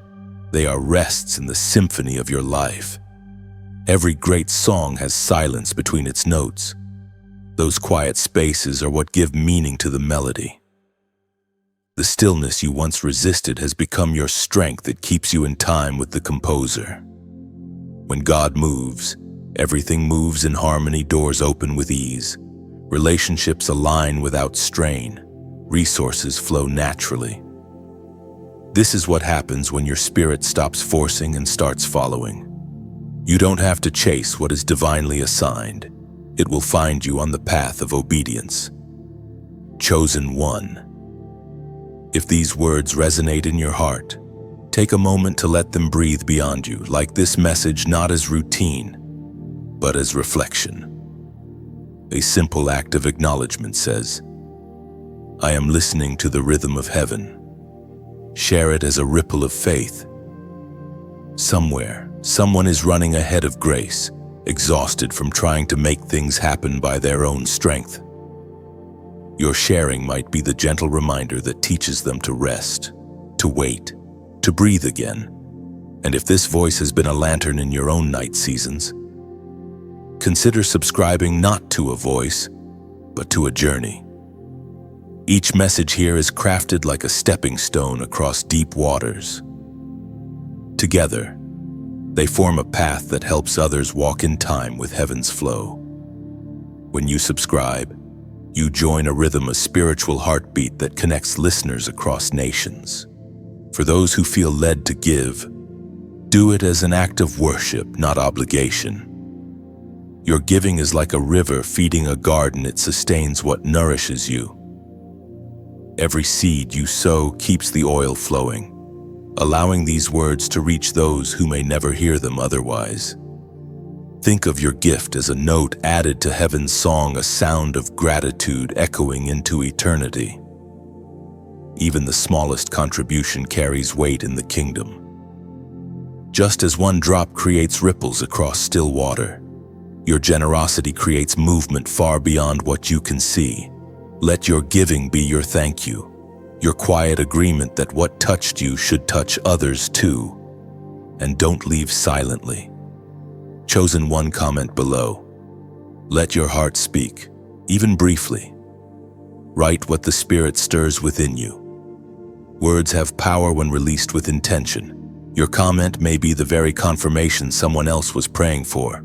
They are rests in the symphony of your life. Every great song has silence between its notes. Those quiet spaces are what give meaning to the melody. The stillness you once resisted has become your strength that keeps you in time with the composer. When God moves, everything moves in harmony, doors open with ease. Relationships align without strain. Resources flow naturally. This is what happens when your spirit stops forcing and starts following. You don't have to chase what is divinely assigned. It will find you on the path of obedience. Chosen one. If these words resonate in your heart, take a moment to let them breathe beyond you, like this message, not as routine, but as reflection. A simple act of acknowledgement says, "I am listening to the rhythm of heaven." Share it as a ripple of faith. Somewhere, someone is running ahead of grace, exhausted from trying to make things happen by their own strength. Your sharing might be the gentle reminder that teaches them to rest, to wait, to breathe again. And if this voice has been a lantern in your own night seasons, consider subscribing not to a voice, but to a journey. Each message here is crafted like a stepping stone across deep waters. Together, they form a path that helps others walk in time with heaven's flow. When you subscribe, you join a rhythm, a spiritual heartbeat that connects listeners across nations. For those who feel led to give, do it as an act of worship, not obligation. Your giving is like a river feeding a garden. It sustains what nourishes you. Every seed you sow keeps the oil flowing, allowing these words to reach those who may never hear them otherwise. Think of your gift as a note added to heaven's song, a sound of gratitude echoing into eternity. Even the smallest contribution carries weight in the kingdom. Just as one drop creates ripples across still water, your generosity creates movement far beyond what you can see. Let your giving be your thank you, your quiet agreement that what touched you should touch others too. And don't leave silently. Chosen one, comment below. Let your heart speak, even briefly. Write what the Spirit stirs within you. Words have power when released with intention. Your comment may be the very confirmation someone else was praying for.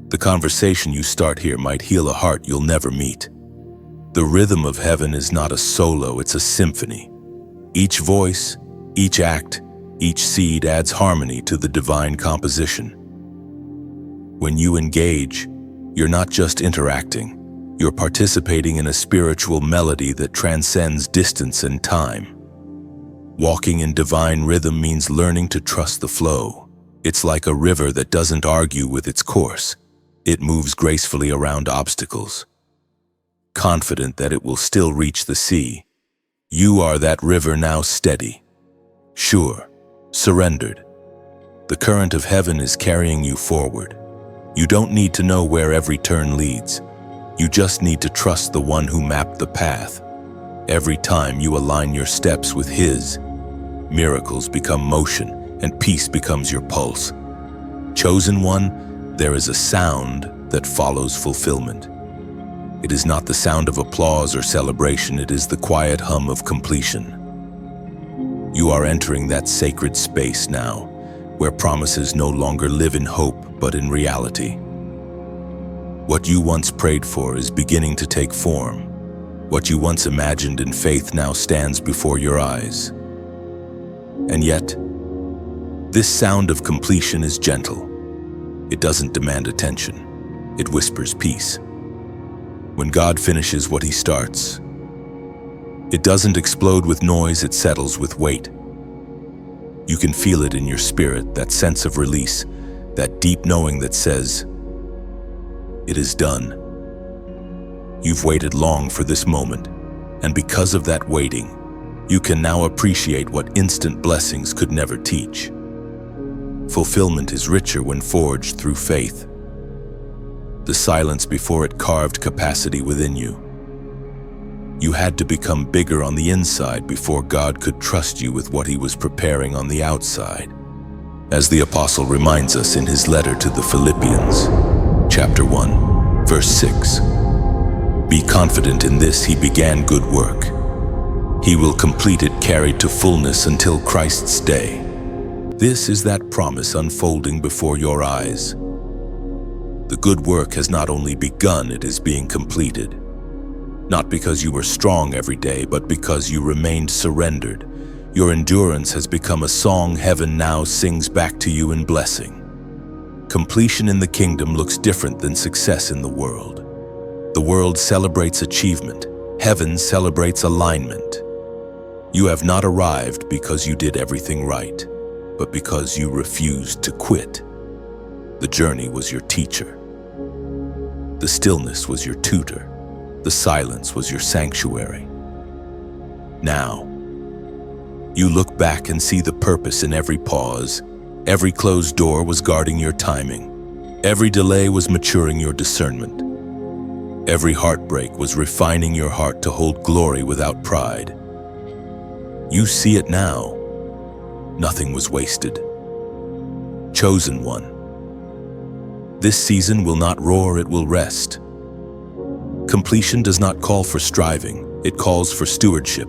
The conversation you start here might heal a heart you'll never meet. The rhythm of heaven is not a solo, it's a symphony. Each voice, each act, each seed adds harmony to the divine composition. When you engage, you're not just interacting, you're participating in a spiritual melody that transcends distance and time. Walking in divine rhythm means learning to trust the flow. It's like a river that doesn't argue with its course. It moves gracefully around obstacles, confident that it will still reach the sea. You are that river, now steady, sure, surrendered. The current of heaven is carrying you forward. You don't need to know where every turn leads. You just need to trust the one who mapped the path. Every time you align your steps with his, miracles become motion and peace becomes your pulse. Chosen one, there is a sound that follows fulfillment. It is not the sound of applause or celebration, it is the quiet hum of completion. You are entering that sacred space now, where promises no longer live in hope but in reality. What you once prayed for is beginning to take form. What you once imagined in faith now stands before your eyes. And yet, this sound of completion is gentle. It doesn't demand attention. It whispers peace. When God finishes what he starts, it doesn't explode with noise, it settles with weight. You can feel it in your spirit, that sense of release, that deep knowing that says, it is done. You've waited long for this moment, and because of that waiting, you can now appreciate what instant blessings could never teach. Fulfillment is richer when forged through faith. The silence before it carved capacity within you. You had to become bigger on the inside before God could trust you with what he was preparing on the outside. As the apostle reminds us in his letter to the Philippians, chapter 1, verse 6, "Be confident in this, he began good work. He will complete it, carried to fullness until Christ's day." This is that promise unfolding before your eyes. The good work has not only begun, it is being completed. Not because you were strong every day, but because you remained surrendered. Your endurance has become a song heaven now sings back to you in blessing. Completion in the kingdom looks different than success in the world. The world celebrates achievement. Heaven celebrates alignment. You have not arrived because you did everything right, but because you refused to quit. The journey was your teacher. The stillness was your tutor. The silence was your sanctuary. Now, you look back and see the purpose in every pause. Every closed door was guarding your timing. Every delay was maturing your discernment. Every heartbreak was refining your heart to hold glory without pride. You see it now. Nothing was wasted. Chosen one. This season will not roar, it will rest. Completion does not call for striving, it calls for stewardship.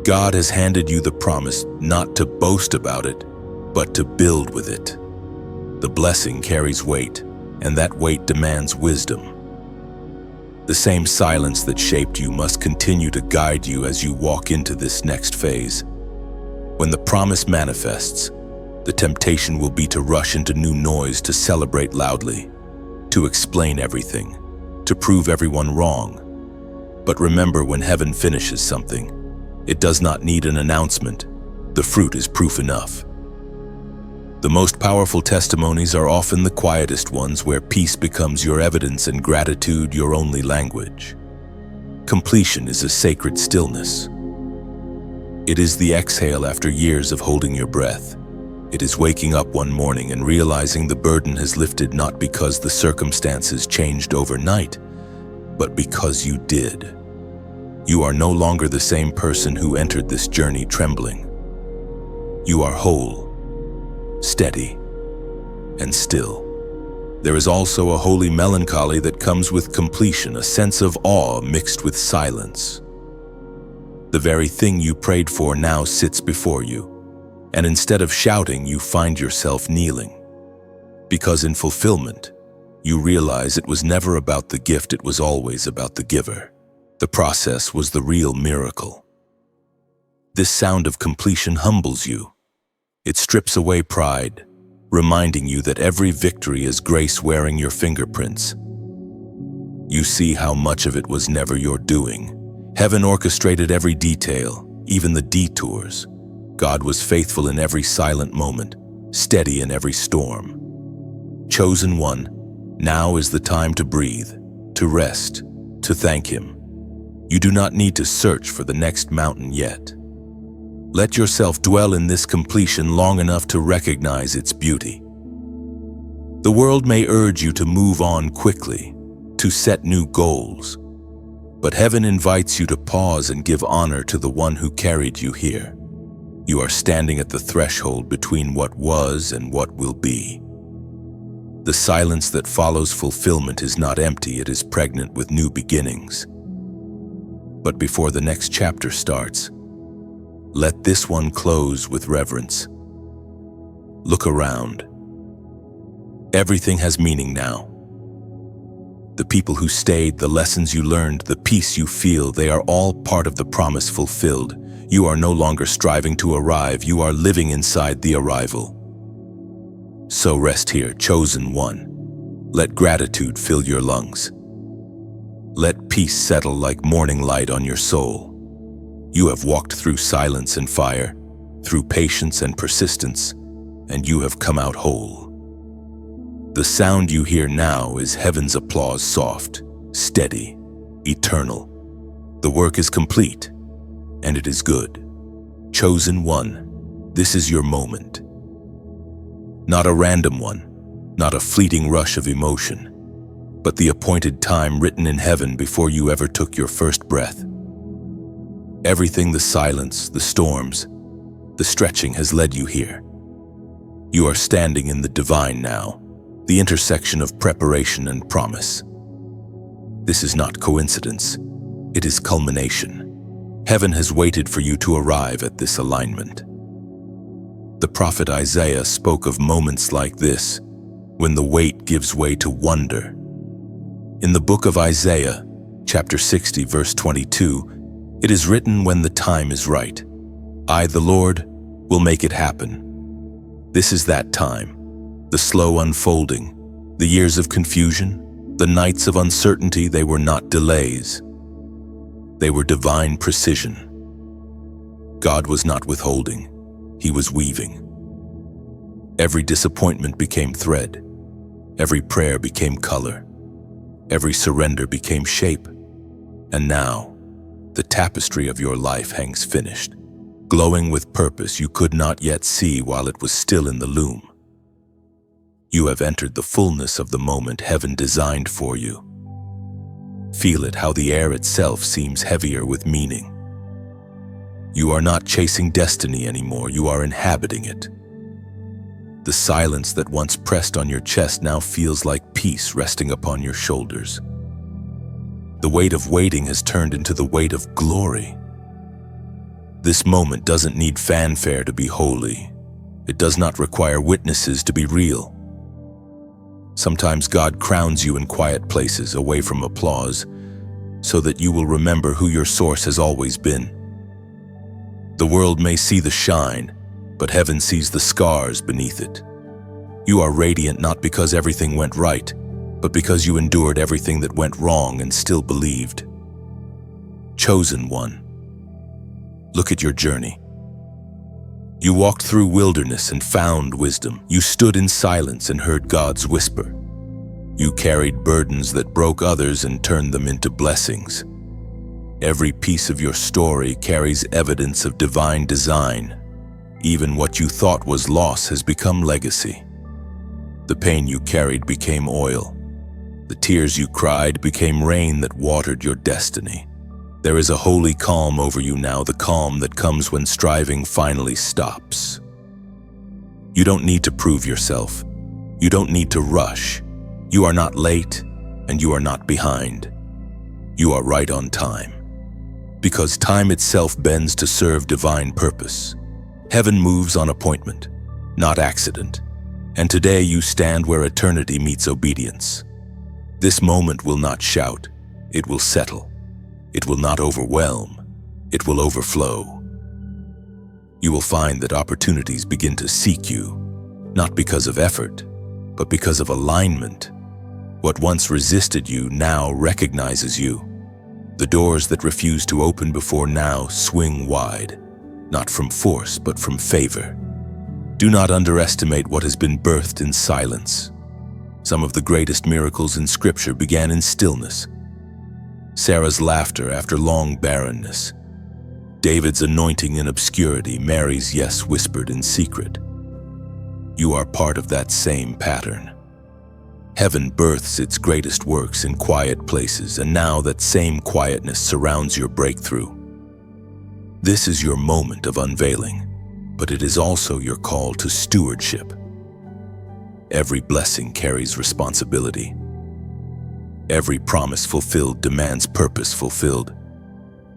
God has handed you the promise not to boast about it, but to build with it. The blessing carries weight, and that weight demands wisdom. The same silence that shaped you must continue to guide you as you walk into this next phase. When the promise manifests, the temptation will be to rush into new noise, to celebrate loudly, to explain everything, to prove everyone wrong. But remember, when heaven finishes something, it does not need an announcement. The fruit is proof enough. The most powerful testimonies are often the quietest ones, where peace becomes your evidence and gratitude your only language. Completion is a sacred stillness. It is the exhale after years of holding your breath. It is waking up one morning and realizing the burden has lifted, not because the circumstances changed overnight, but because you did. You are no longer the same person who entered this journey trembling. You are whole, steady, and still. There is also a holy melancholy that comes with completion, a sense of awe mixed with silence. The very thing you prayed for now sits before you, and instead of shouting, you find yourself kneeling. Because in fulfillment, you realize it was never about the gift, it was always about the giver. The process was the real miracle. This sound of completion humbles you. It strips away pride, reminding you that every victory is grace wearing your fingerprints. You see how much of it was never your doing. Heaven orchestrated every detail, even the detours. God was faithful in every silent moment, steady in every storm. Chosen one, now is the time to breathe, to rest, to thank Him. You do not need to search for the next mountain yet. Let yourself dwell in this completion long enough to recognize its beauty. The world may urge you to move on quickly, to set new goals, but heaven invites you to pause and give honor to the one who carried you here. You are standing at the threshold between what was and what will be. The silence that follows fulfillment is not empty, it is pregnant with new beginnings. But before the next chapter starts, let this one close with reverence. Look around. Everything has meaning now. The people who stayed, the lessons you learned, the peace you feel, they are all part of the promise fulfilled. You are no longer striving to arrive, you are living inside the arrival. So rest here, chosen one. Let gratitude fill your lungs. Let peace settle like morning light on your soul. You have walked through silence and fire, through patience and persistence, and you have come out whole. The sound you hear now is heaven's applause, soft, steady, eternal. The work is complete, and it is good. Chosen one, this is your moment. Not a random one, not a fleeting rush of emotion, but the appointed time written in heaven before you ever took your first breath. Everything, the silence, the storms, the stretching has led you here. You are standing in the divine now, the intersection of preparation and promise. This is not coincidence, it is culmination. Heaven has waited for you to arrive at this alignment. The prophet Isaiah spoke of moments like this, when the wait gives way to wonder. In the book of Isaiah, chapter 60, verse 22, it is written, when the time is right, I, the Lord, will make it happen. This is that time, the slow unfolding, the years of confusion, the nights of uncertainty. They were not delays. They were divine precision. God was not withholding, He was weaving. Every disappointment became thread, every prayer became color, every surrender became shape, and now, the tapestry of your life hangs finished, glowing with purpose you could not yet see while it was still in the loom. You have entered the fullness of the moment heaven designed for you. Feel it, how the air itself seems heavier with meaning. You are not chasing destiny anymore, you are inhabiting it. The silence that once pressed on your chest now feels like peace resting upon your shoulders. The weight of waiting has turned into the weight of glory. This moment doesn't need fanfare to be holy. It does not require witnesses to be real. Sometimes God crowns you in quiet places, away from applause, so that you will remember who your source has always been. The world may see the shine, but heaven sees the scars beneath it. You are radiant not because everything went right, but because you endured everything that went wrong and still believed. Chosen one, look at your journey. You walked through wilderness and found wisdom. You stood in silence and heard God's whisper. You carried burdens that broke others and turned them into blessings. Every piece of your story carries evidence of divine design. Even what you thought was loss has become legacy. The pain you carried became oil. The tears you cried became rain that watered your destiny. There is a holy calm over you now, the calm that comes when striving finally stops. You don't need to prove yourself. You don't need to rush. You are not late, and you are not behind. You are right on time. Because time itself bends to serve divine purpose. Heaven moves on appointment, not accident. And today you stand where eternity meets obedience. This moment will not shout, it will settle. It will not overwhelm, it will overflow. You will find that opportunities begin to seek you, not because of effort, but because of alignment. What once resisted you now recognizes you. The doors that refused to open before now swing wide, not from force, but from favor. Do not underestimate what has been birthed in silence. Some of the greatest miracles in Scripture began in stillness. Sarah's laughter after long barrenness. David's anointing in obscurity, Mary's yes whispered in secret. You are part of that same pattern. Heaven births its greatest works in quiet places, and now that same quietness surrounds your breakthrough. This is your moment of unveiling, but it is also your call to stewardship. Every blessing carries responsibility. Every promise fulfilled demands purpose fulfilled.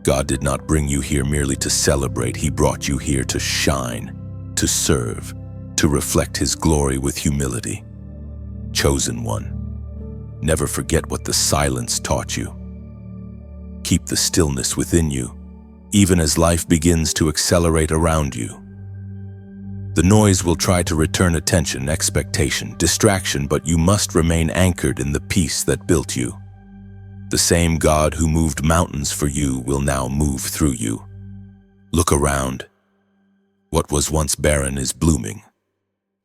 God did not bring you here merely to celebrate. He brought you here to shine, to serve, to reflect His glory with humility. Chosen one, never forget what the silence taught you. Keep the stillness within you, even as life begins to accelerate around you. The noise will try to return attention, expectation, distraction, but you must remain anchored in the peace that built you. The same God who moved mountains for you will now move through you. Look around. What was once barren is blooming.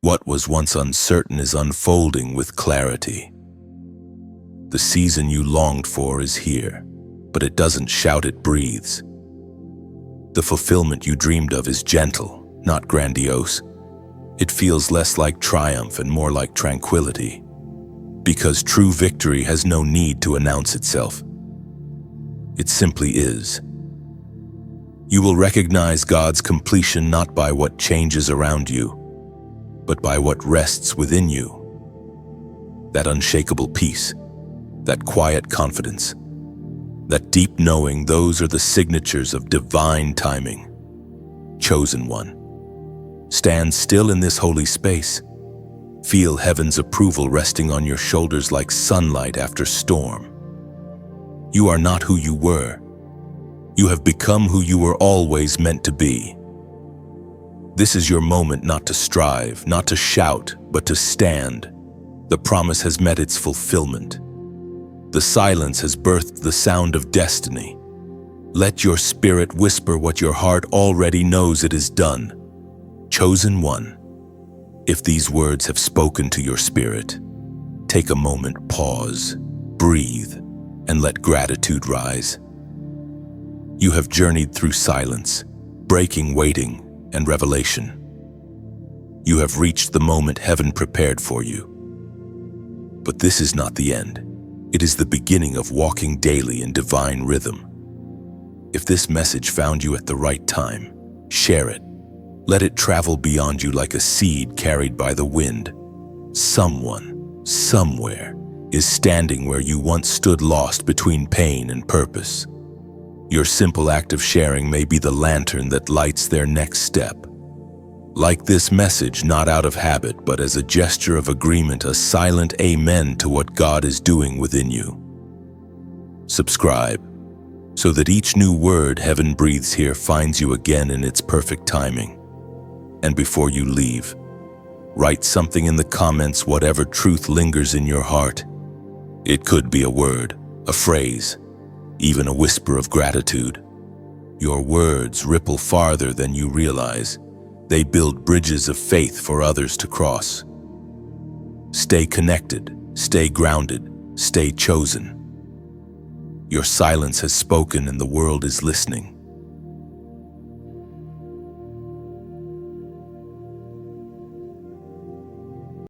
What was once uncertain is unfolding with clarity. The season you longed for is here, but it doesn't shout, it breathes. The fulfillment you dreamed of is gentle, not grandiose. It feels less like triumph and more like tranquility, because true victory has no need to announce itself. It simply is. You will recognize God's completion not by what changes around you, but by what rests within you. That unshakable peace, that quiet confidence, that deep knowing, those are the signatures of divine timing. Chosen one. Stand still in this holy space. Feel heaven's approval resting on your shoulders like sunlight after storm. You are not who you were. You have become who you were always meant to be. This is your moment not to strive, not to shout, but to stand. The promise has met its fulfillment. The silence has birthed the sound of destiny. Let your spirit whisper what your heart already knows. It is done. Chosen one. If these words have spoken to your spirit, take a moment, pause, breathe, and let gratitude rise. You have journeyed through silence, breaking waiting, and revelation. You have reached the moment heaven prepared for you. But this is not the end. It is the beginning of walking daily in divine rhythm. If this message found you at the right time, share it. Let it travel beyond you like a seed carried by the wind. Someone, somewhere, is standing where you once stood, lost between pain and purpose. Your simple act of sharing may be the lantern that lights their next step. Like this message, not out of habit, but as a gesture of agreement, a silent amen to what God is doing within you. Subscribe, so that each new word heaven breathes here finds you again in its perfect timing. And before you leave, write something in the comments, whatever truth lingers in your heart. It could be a word, a phrase, even a whisper of gratitude. Your words ripple farther than you realize. They build bridges of faith for others to cross. Stay connected, stay grounded, stay chosen. Your silence has spoken and the world is listening.